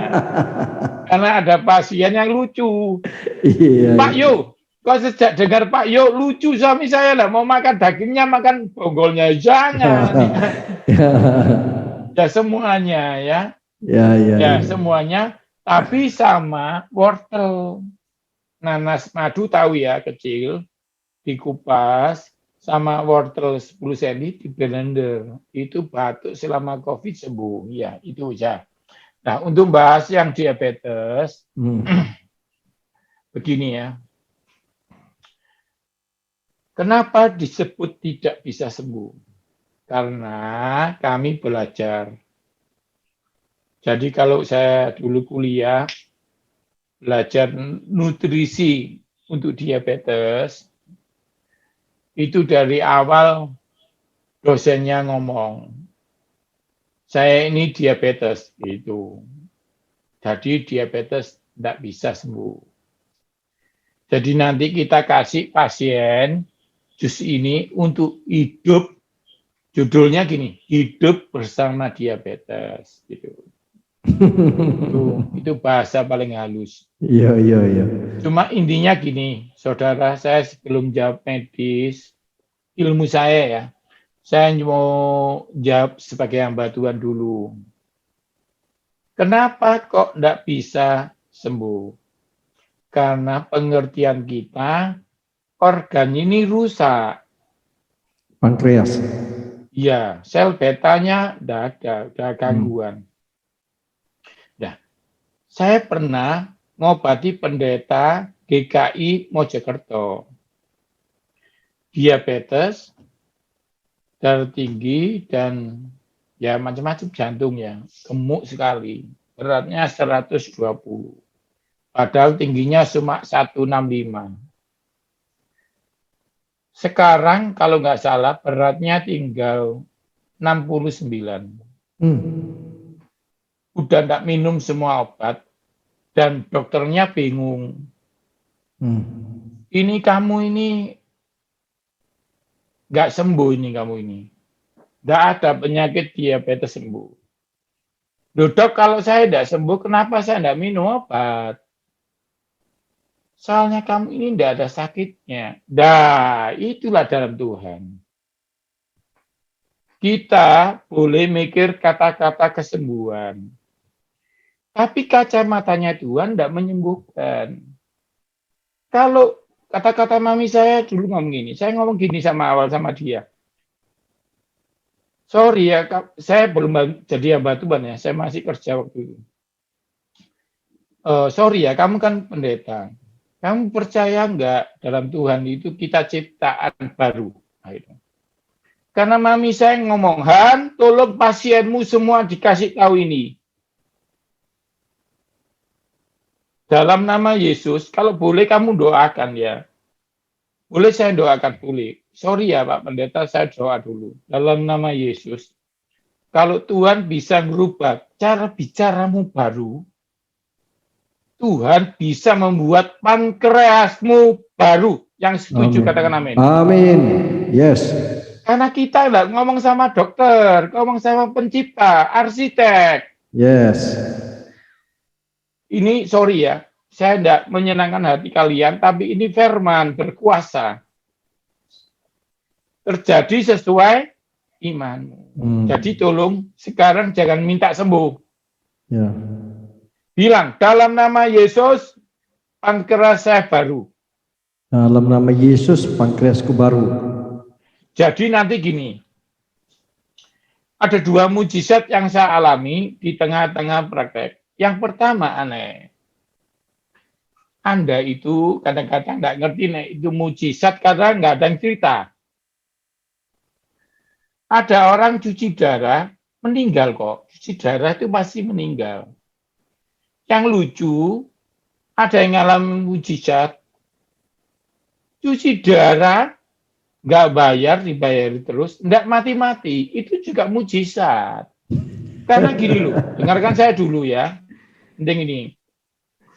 Karena ada pasien yang lucu. Iya, Pak Yo, kok sejak dengar Pak Yo lucu suami saya lah, mau makan dagingnya makan bonggolnya, jangan. Ya semuanya ya. Ya semuanya, tapi sama wortel. Nanas madu tahu ya, kecil, dikupas, sama wortel 10 cm di blender. Itu batuk selama COVID sembuh. Ya, itu aja. Nah, untuk bahas yang diabetes, begini ya. Kenapa disebut tidak bisa sembuh? Karena kami belajar. Jadi kalau saya dulu kuliah, belajar nutrisi untuk diabetes, itu dari awal dosennya ngomong, saya ini diabetes, gitu. Jadi diabetes tidak bisa sembuh. Jadi nanti kita kasih pasien jus ini untuk hidup, judulnya gini, hidup bersama diabetes, gitu. Itu bahasa paling halus. Iya, iya, iya. Cuma intinya gini, saudara, saya sebelum jawab medis, ilmu saya ya, saya mau jawab sebagai hamba Tuhan dulu. Kenapa kok tidak bisa sembuh? Karena pengertian kita, organ ini rusak. Pankreas. Ya, sel betanya tidak ada, ada gangguan. Nah, saya pernah ngobati pendeta GKI Mojokerto. Diabetes, darah tinggi, dan ya macam-macam jantung ya, gemuk sekali. Beratnya 120. Padahal tingginya cuma 165. Sekarang kalau nggak salah beratnya tinggal 69. Udah nggak minum semua obat dan dokternya bingung. Ini kamu ini nggak sembuh ini kamu ini. Nggak ada penyakit diabetes sembuh. Loh dok, kalau saya tidak sembuh, kenapa saya tidak minum obat? Soalnya kamu ini tidak ada sakitnya. Nah, itulah dalam Tuhan. Kita boleh mikir kata-kata kesembuhan. Tapi kacamatanya Tuhan tidak menyembuhkan. Kalau kata-kata mami saya dulu ngomong gini, saya ngomong gini sama awal sama dia. Sorry ya, saya belum jadi hamba Tuhan ya, saya masih kerja waktu itu. Sorry ya, kamu kan pendeta. Kamu percaya nggak dalam Tuhan itu kita ciptaan baru? Nah, itu. Karena mami saya ngomong, Han, tolong pasienmu semua dikasih tahu ini. Dalam nama Yesus, kalau boleh kamu doakan ya. Boleh saya doakan, boleh. Sorry ya Pak Pendeta, saya doa dulu. Dalam nama Yesus, kalau Tuhan bisa merubah cara bicaramu baru, Tuhan bisa membuat pankreasmu baru. Yang setuju, katakan amin. Amin. Yes. Karena kita nggak ngomong sama dokter, ngomong sama pencipta, arsitek. Yes. Ini sorry ya, saya tidak menyenangkan hati kalian, tapi ini firman berkuasa. Terjadi sesuai imanmu. Jadi tolong sekarang jangan minta sembuh. Ya. Bilang, dalam nama Yesus, pankreas saya baru. Dalam nama Yesus, pankreasku baru. Jadi nanti gini, ada dua mujizat yang saya alami di tengah-tengah praktek. Yang pertama aneh. Anda itu kadang-kadang nggak ngerti nih, itu mujizat karena nggak ada yang cerita. Ada orang cuci darah, meninggal kok. Cuci darah itu pasti meninggal. Yang lucu, ada yang ngalamin mujizat, cuci darah, nggak bayar, dibayar terus, nggak mati-mati, itu juga mujizat. Karena gini loh, dengarkan saya dulu ya, penting ini.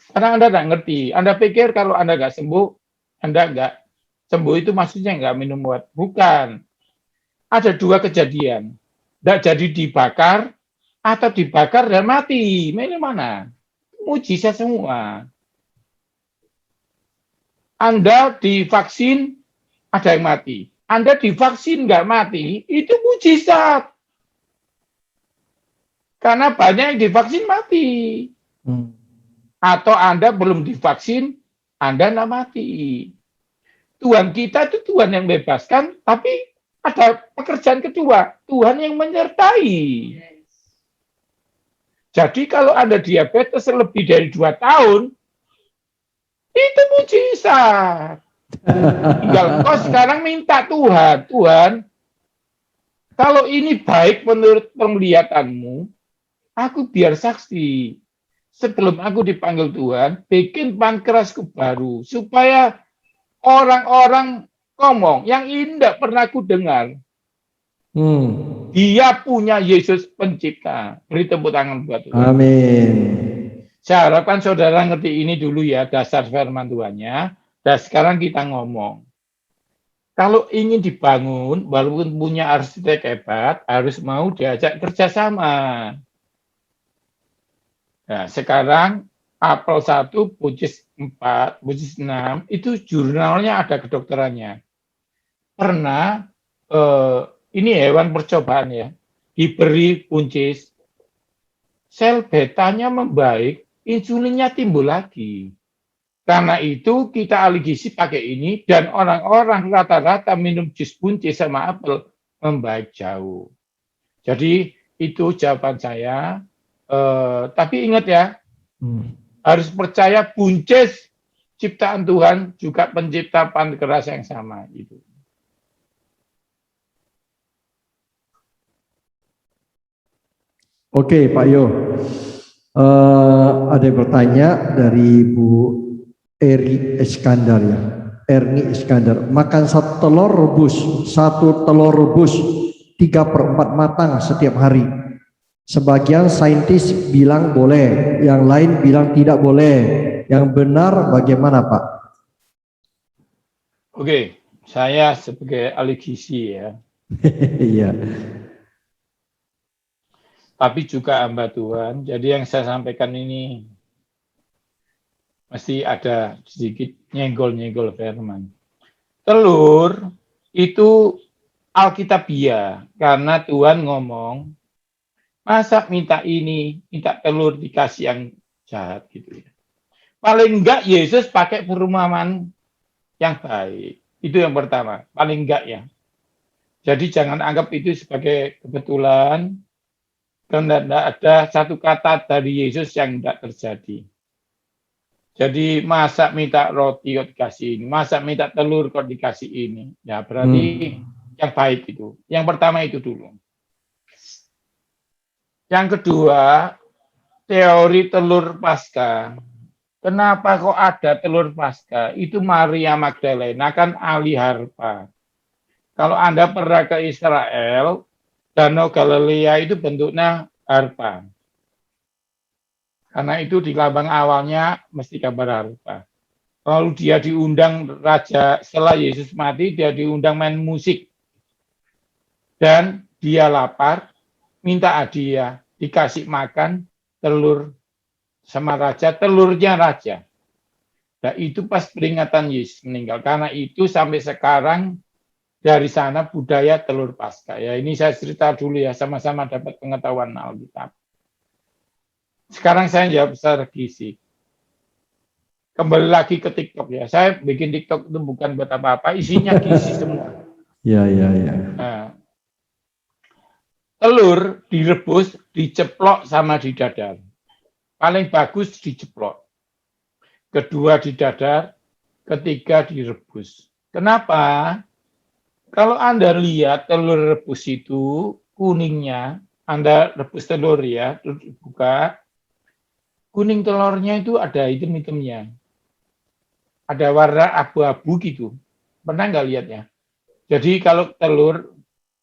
Karena Anda nggak ngerti, Anda pikir kalau Anda nggak sembuh, Anda nggak sembuh itu maksudnya nggak minum obat. Bukan. Ada dua kejadian, nggak jadi dibakar, atau dibakar dan mati, ini mana? Mujizat semua. Anda divaksin, ada yang mati. Anda divaksin nggak mati, itu mujizat. Karena banyak yang divaksin mati. Atau Anda belum divaksin, Anda nggak mati. Tuhan kita itu Tuhan yang bebaskan, tapi ada pekerjaan kedua, Tuhan yang menyertai. Jadi kalau Anda diabetes lebih dari 2 tahun, itu mujizat. Tinggal kau sekarang minta Tuhan, Tuhan, Kalau ini baik menurut penglihatanmu, aku biar saksi. Sebelum aku dipanggil Tuhan, bikin pankrasku baru. Supaya orang-orang ngomong, yang ini tidak pernah aku dengar. Dia punya Yesus pencipta. Beri tepuk tangan buat Tuhan. Amin. Saya harapkan saudara ngerti ini dulu ya, dasar firman Tuhannya. Dan sekarang kita ngomong. Kalau ingin dibangun, walaupun punya arsitek hebat, harus mau diajak kerjasama. Nah, sekarang apel 1, bucis 4, bucis 6, itu jurnalnya ada kedokterannya. Pernah, ini hewan percobaan ya, diberi buncis, sel betanya membaik, insulinnya timbul lagi. Karena itu kita ahli gizi pakai ini, dan orang-orang rata-rata minum jus buncis sama apel membaik jauh. Jadi itu jawaban saya. Tapi ingat ya, harus percaya buncis ciptaan Tuhan juga pencipta pankreas yang sama. Itu. Oke, Pak Yo. Ada yang bertanya dari Bu Eri Iskandar ya. Erni Iskandar. Makan satu telur rebus 3/4 matang setiap hari. Sebagian saintis bilang boleh, yang lain bilang tidak boleh. Yang benar bagaimana, Pak? Oke, saya sebagai ahli gizi ya. Iya. Tapi juga hamba Tuhan. Jadi yang saya sampaikan ini mesti ada sedikit nyenggol-nyenggol firman. Telur itu alkitabiah, karena Tuhan ngomong, masa minta ini, minta telur dikasih yang jahat gitu ya. Paling enggak Yesus pakai perumpamaan yang baik. Itu yang pertama, paling enggak ya. Jadi jangan anggap itu sebagai kebetulan, karena tidak ada satu kata dari Yesus yang tidak terjadi. Jadi masa minta roti kok dikasih ini, masa minta telur kok dikasih ini. Ya berarti yang baik itu. Yang pertama itu dulu. Yang kedua, teori telur Paskah. Kenapa kok ada telur Paskah? Itu Maria Magdalena kan ahli harpa. Kalau Anda pernah ke Israel, Danau Galilea itu bentuknya harpa. Karena itu di lambang awalnya mesti gambar harpa. Lalu dia diundang raja, setelah Yesus mati, dia diundang main musik. Dan dia lapar, minta hadiah, dikasih makan telur sama raja, telurnya raja. Nah itu pas peringatan Yesus meninggal. Karena itu sampai sekarang dari sana budaya telur Paskah. Ya ini saya cerita dulu ya, sama-sama dapat pengetahuan Alkitab. Sekarang saya jawab secara gizi. Kembali lagi ke TikTok ya. Saya bikin TikTok itu bukan buat apa-apa, isinya gizi semua. Ya. Nah, telur direbus, diceplok sama di dadar. Paling bagus diceplok. Kedua di dadar, ketiga direbus. Kenapa? Kalau Anda lihat telur rebus itu kuningnya, Anda rebus telur ya, terus dibuka, kuning telurnya itu ada hitam-hitamnya. Ada warna abu-abu gitu. Pernah nggak lihatnya? Jadi kalau telur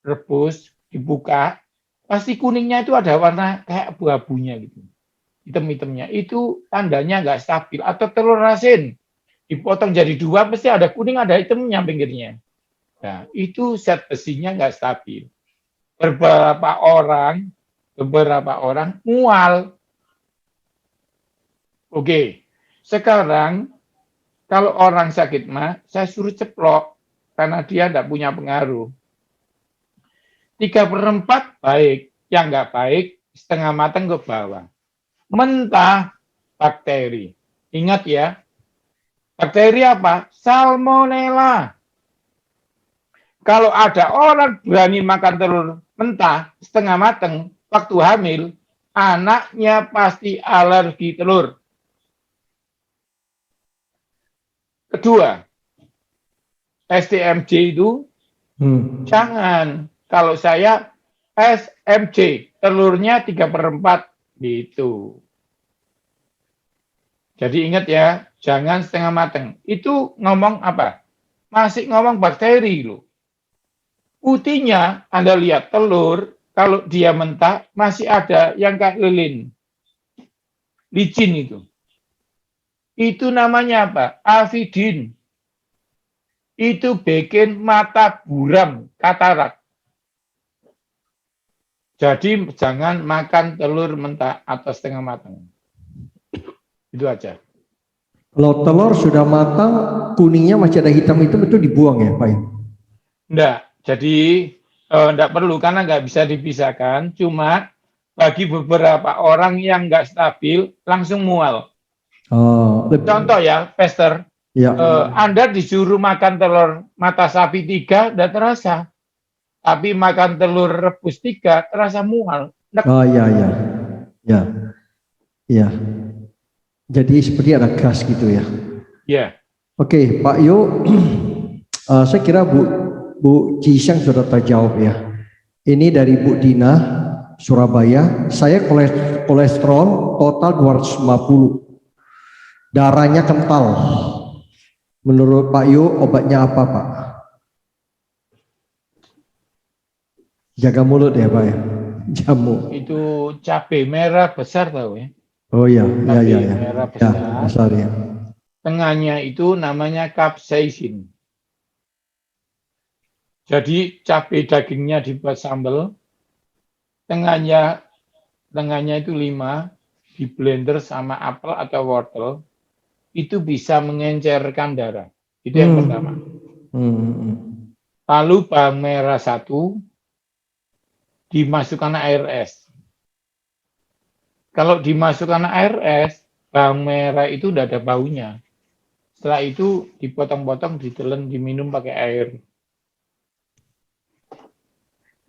rebus dibuka, pasti kuningnya itu ada warna kayak abu-abunya gitu. Hitam-hitamnya. Itu tandanya nggak stabil. Atau telur asin, dipotong jadi dua, pasti ada kuning, ada hitamnya pinggirnya. Nah, itu zat besinya nggak stabil. Beberapa orang mual. Oke, sekarang kalau orang sakit mah, saya suruh ceplok karena dia tidak punya pengaruh. 3/4 baik, yang nggak baik setengah matang ke bawah. Mentah bakteri. Ingat ya, bakteri apa? Salmonella. Kalau ada orang berani makan telur mentah setengah matang waktu hamil, anaknya pasti alergi telur. Kedua, STMJ itu jangan. Kalau saya SMC, telurnya 3/4 gitu. Jadi ingat ya, jangan setengah mateng. Itu ngomong apa? Masih ngomong bakteri loh. Putihnya Anda lihat telur, kalau dia mentah masih ada yang kayak lilin. Licin itu. Itu namanya apa? Avidin. Itu bikin mata buram, katarak. Jadi jangan makan telur mentah atau setengah matang. Itu aja. Kalau telur sudah matang, kuningnya masih ada hitam-hitam itu dibuang ya, Pak? Enggak. Jadi enggak perlu karena nggak bisa dipisahkan. Cuma bagi beberapa orang yang nggak stabil langsung mual. Contoh ya, Pester. Ya. Anda disuruh makan telur mata sapi 3, enggak terasa. Tapi makan telur rebus 3, terasa mual. Oh iya, iya. Ya. Iya. Jadi seperti ada gas gitu ya. Ya. Oke, Pak Yo, saya kira Bu Cisang sudah terjawab ya. Ini dari Bu Dina, Surabaya. Saya kolesterol total 250. Darahnya kental. Menurut Pak Yo, obatnya apa, Pak? Jaga mulut ya, Pak ya. Jamu. Itu cabai merah besar tahu ya. Oh iya, Cabai iya. merah Ya, besar. besar ya. Tengahnya itu namanya capsaicin. Jadi cabai dagingnya dibuat sambal. Tengahnya itu 5, di blender sama apel atau wortel. Itu bisa mengencerkan darah. Itu yang pertama. Lalu bawang merah 1, dimasukkan air es. Kalau dimasukkan air es, bawang merah itu udah ada baunya. Setelah itu dipotong-potong, ditelan, diminum pakai air.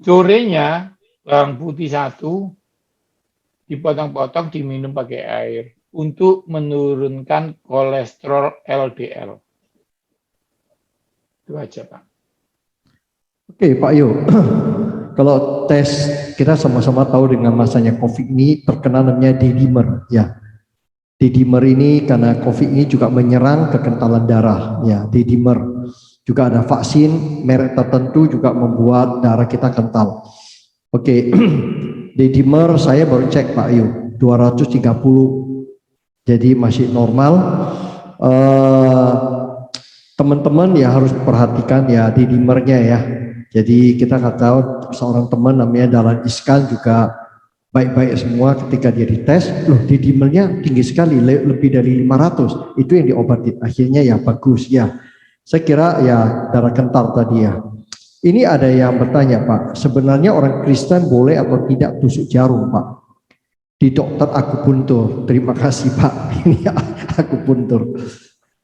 Sorenya bawang putih 1, dipotong-potong, diminum pakai air untuk menurunkan kolesterol LDL. Itu aja, Pak. Oke, Pak Yo. Kalau tes, kita sama-sama tahu dengan masanya COVID ini terkena namanya D-dimer ya. D-dimer ini karena COVID ini juga menyerang kekentalan darah ya, D-dimer. Juga ada vaksin merek tertentu juga membuat darah kita kental. Oke. D-dimer saya baru cek Pak Yo, 230. Jadi masih normal. Teman-teman ya harus perhatikan ya D-dimernya ya. Jadi kita nggak tahu, seorang teman namanya Dahlan Iskan juga baik-baik semua, ketika dia dites, loh D-dimernya tinggi sekali, lebih dari 500, itu yang diobati, akhirnya ya bagus ya. Saya kira ya darah kental tadi ya. Ini ada yang bertanya Pak, sebenarnya orang Kristen boleh atau tidak tusuk jarum Pak? Di dokter akupuntur, terima kasih Pak, ini akupuntur.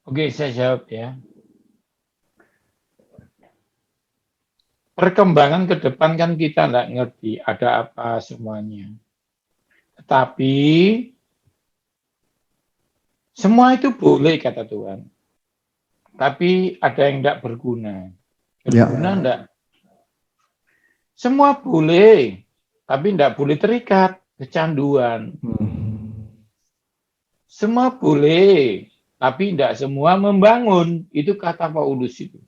Oke, saya jawab ya. Perkembangan ke depan kan kita nggak ngerti ada apa semuanya. Tetapi semua itu boleh kata Tuhan. Tapi ada yang tidak berguna. Berguna enggak? Semua boleh, tapi tidak boleh terikat, kecanduan. Semua boleh, tapi tidak semua membangun. Itu kata Paulus itu.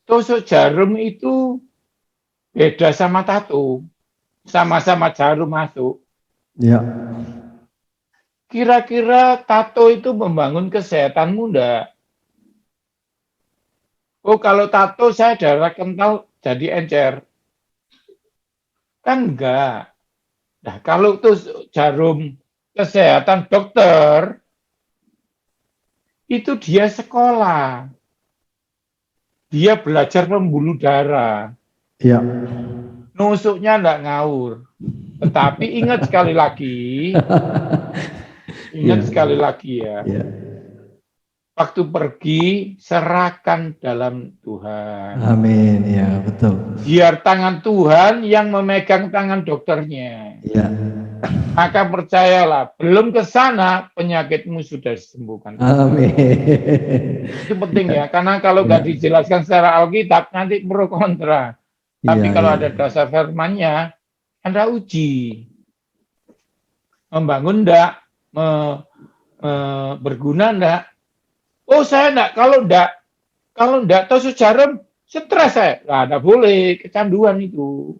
Tusuk jarum itu beda sama tato. Sama-sama jarum masuk. Ya. Kira-kira tato itu membangun kesehatanmu enggak? Oh, kalau tato saya darah kental jadi encer. Kan enggak. Nah, kalau tusuk jarum kesehatan dokter, itu dia sekolah. Dia belajar pembuluh darah. Ya. Nusuknya enggak ngawur. Tetapi ingat sekali lagi, sekali lagi ya. Waktu pergi, serahkan dalam Tuhan. Amin, ya betul. Biar tangan Tuhan yang memegang tangan dokternya. Ya. Maka percayalah, belum ke sana penyakitmu sudah disembuhkan. Amin. Itu penting ya, karena kalau nggak dijelaskan secara Alkitab nanti pro kontra. Tapi Iya, kalau iya. ada dasar firmannya, Anda uji. Membangun enggak? Berguna enggak? Oh, saya enggak. Kalau enggak tusuk jarum, stres saya. Nah, enggak boleh, kecanduan itu.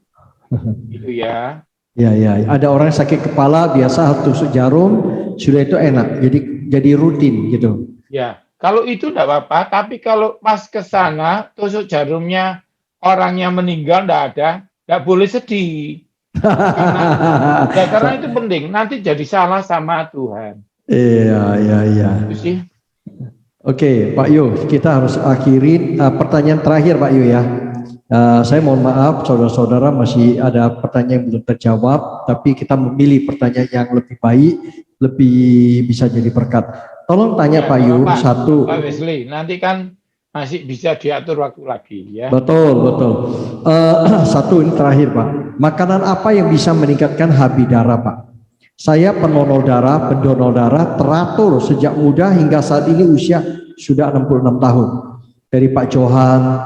Gitu ya. Ya, ya. Ada orang sakit kepala biasa tusuk jarum, sudah itu enak. Jadi rutin gitu. Ya, kalau itu enggak apa-apa, tapi kalau pas ke sana tusuk jarumnya orangnya meninggal enggak ada, enggak boleh sedih. Karena itu penting, nanti jadi salah sama Tuhan. Iya, iya, iya. Itu sih. Oke, Pak Yu, kita harus akhiri pertanyaan terakhir, Pak Yu ya. Saya mohon maaf, saudara-saudara masih ada pertanyaan yang belum terjawab, tapi kita memilih pertanyaan yang lebih baik, lebih bisa jadi berkat. Tolong tanya Ya, Pak Yu satu. Pak Wesley, nanti kan masih bisa diatur waktu lagi ya. Betul, betul. Satu ini terakhir Pak. Makanan apa yang bisa meningkatkan HB darah Pak? Saya pendonor darah teratur sejak muda hingga saat ini usia sudah 66 tahun. Dari Pak Johan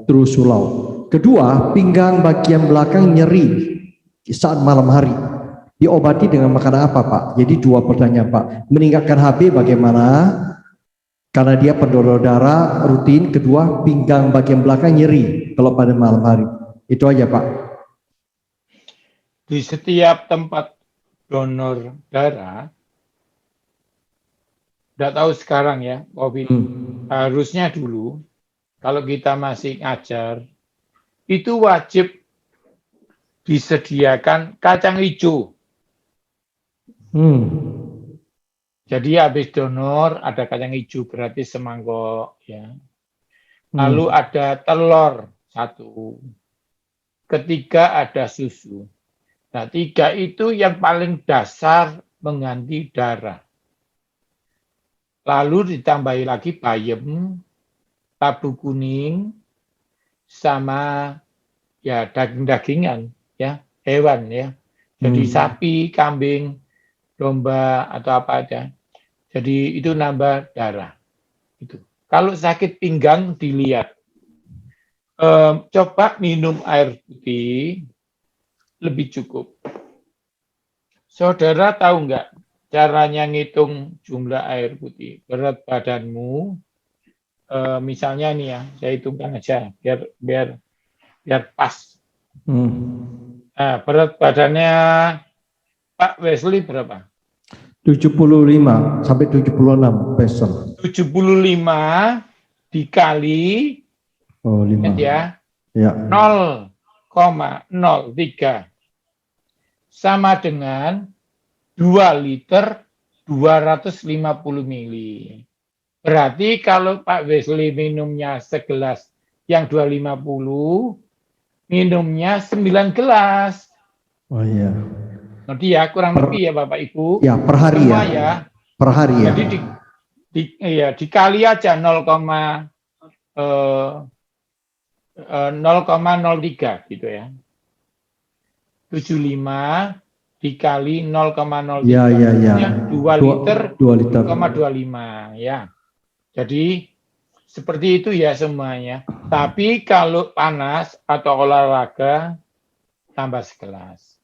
terus Sulau. Kedua, pinggang bagian belakang nyeri saat malam hari. Diobati dengan makanan apa Pak? Jadi dua pertanyaan Pak. Meningkatkan HB bagaimana? Karena dia pendonor darah rutin. Kedua, pinggang bagian belakang nyeri kalau pada malam hari. Itu aja Pak. Di setiap tempat donor darah, tidak tahu sekarang ya, COVID. Harusnya dulu, kalau kita masih ngajar, itu wajib disediakan kacang hijau. Jadi habis donor ada kacang hijau berarti semangkok ya. Lalu ada telur 1. Ketiga ada susu. Nah, 3 itu yang paling dasar mengganti darah. Lalu ditambahi lagi bayam, tabu kuning, sama ya daging-dagingan ya, hewan ya. Jadi sapi, kambing, domba atau apa aja. Jadi itu nambah darah. Itu. Kalau sakit pinggang dilihat. Coba minum air putih lebih cukup. Saudara tahu nggak caranya ngitung jumlah air putih? Berat badanmu, misalnya nih ya, saya hitungkan aja biar pas. Nah, berat badannya Pak Wesley berapa? 75 sampai 76 passion. 75 dikali 5. ya, Ya. 0,03 sama dengan 2 liter 250 mili. Berarti kalau Pak Wesley minumnya segelas yang 250, minumnya 9 gelas. Oh iya. Nanti ya kurang lebih ya Bapak Ibu. Ya, per hari semua ya. Per hari ya. Jadi dikali aja 0,03 gitu ya. 75 dikali 0,03. Ya, ya, ya. 2 liter 2,25 ya. Jadi seperti itu ya semuanya. Tapi kalau panas atau olahraga tambah segelas.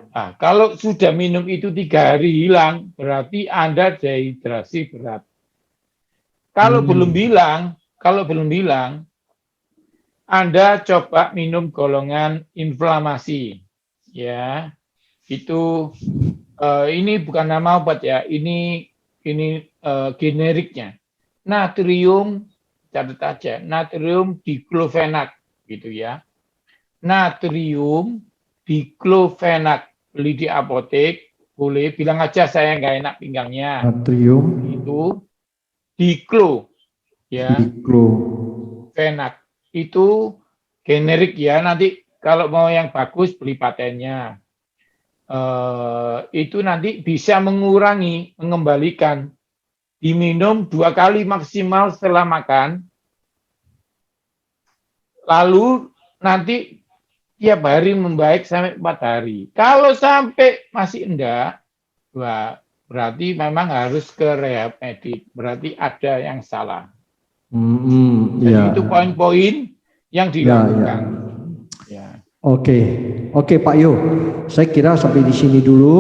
Nah, kalau sudah minum itu 3 hari hilang, berarti Anda dehidrasi berat. Kalau belum bilang, Anda coba minum golongan inflamasi. Ya, itu ini bukan nama obat ya, ini generiknya. Natrium, catat aja, natrium diklofenak gitu ya. Natrium diklofenak, beli di apotek, boleh bilang aja saya nggak enak pinggangnya. Natrium Itu diklo ya. Diklofenak itu generik ya, nanti kalau mau yang bagus beli patennya. Itu nanti bisa mengembalikan. Diminum 2 kali maksimal setelah makan. Lalu nanti tiap hari membaik sampai 4 hari. Kalau sampai masih enggak, berarti memang harus ke rehab medik. Berarti ada yang salah. Jadi itu poin-poin yang dilakukan. Ya. Oke Pak Yo, saya kira sampai di sini dulu.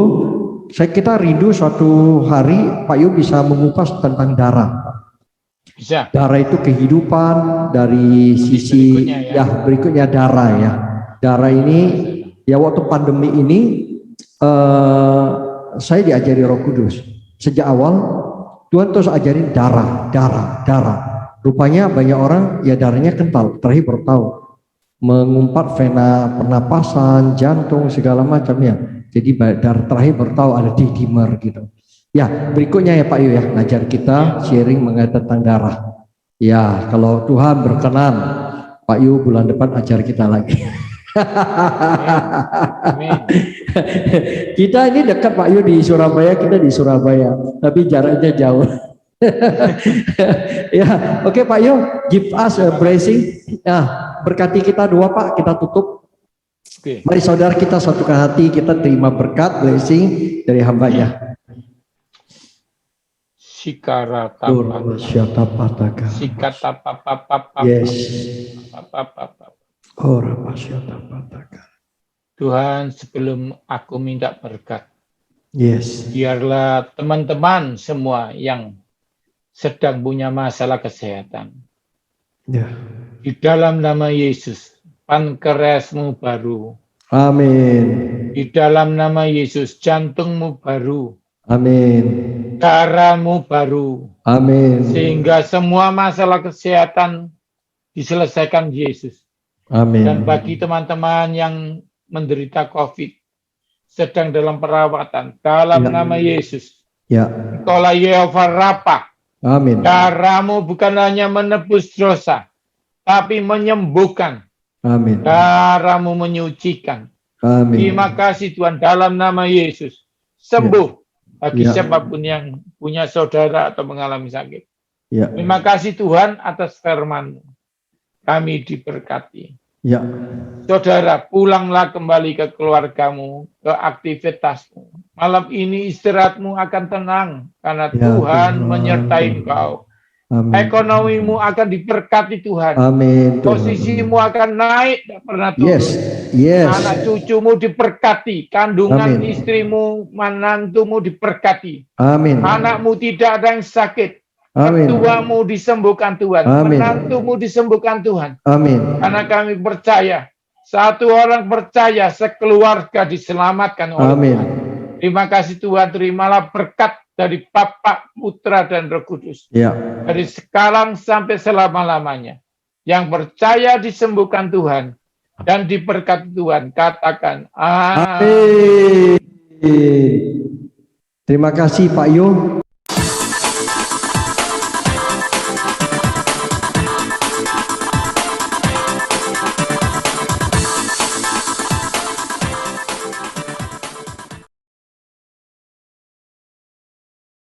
Kita rindu suatu hari Pak Yo bisa mengupas tentang darah. Bisa. Darah itu kehidupan dari sisi berikutnya darah ya. Darah ini ya waktu pandemi ini saya diajari Roh Kudus. Sejak awal Tuhan terus ajarin darah. Rupanya banyak orang ya darahnya kental, terakhir baru tahu. Mengumpat vena pernapasan, jantung segala macamnya. Jadi darah terakhir baru tahu ada dimer gitu. Ya, berikutnya ya Pak Yu ya, ngajar kita sharing mengenai tentang darah. Ya, kalau Tuhan berkenan, Pak Yu bulan depan ajar kita lagi. Amin. Kita ini dekat Pak Yu di Surabaya, kita di Surabaya, tapi jaraknya jauh. Ya, oke Pak Yu, give us a blessing. Ya, berkati kita dua Pak, kita tutup. Mari saudara kita satukan hati, kita terima berkat blessing dari hambanya. Sikara tapataka. Sikata papa. Yes. Papa. Tuhan, sebelum aku minta berkat, yes, biarlah teman-teman semua yang sedang punya masalah kesehatan, di dalam nama Yesus, pankreasmu baru, amin. Di dalam nama Yesus, jantungmu baru, amin. Darahmu baru, amin. Sehingga semua masalah kesehatan diselesaikan Yesus. Amin. Dan bagi teman-teman yang menderita COVID, sedang dalam perawatan, dalam nama Yesus, Engkaulah Yehova Rafa. Amin. Darahmu bukan hanya menebus dosa, tapi menyembuhkan. Amin. Darahmu menyucikan. Amin. Terima kasih Tuhan, dalam nama Yesus. Sembuh bagi siapapun yang punya saudara atau mengalami sakit. Terima kasih Tuhan atas firman-Mu. Kami diberkati. Saudara, pulanglah kembali ke keluargamu, ke aktivitasmu. Malam ini istirahatmu akan tenang karena Tuhan menyertai engkau. Amin. Ekonomimu akan diberkati Tuhan. Amin. Posisimu akan naik, tidak pernah turun. Yes. Anak cucumu diberkati, kandungan istrimu, menantumu diberkati. Amin. Anakmu tidak ada yang sakit. Amin. Mertuamu disembuhkan Tuhan. Amin. Menantumu disembuhkan Tuhan. Amin. Karena kami percaya, satu orang percaya, sekeluarga diselamatkan oleh Tuhan. Terima kasih Tuhan, terimalah berkat dari Bapa, Putra, dan Roh Kudus. Dari sekarang sampai selama-lamanya. Yang percaya disembuhkan Tuhan dan diberkati Tuhan, katakan amin. Terima kasih Pak Yo.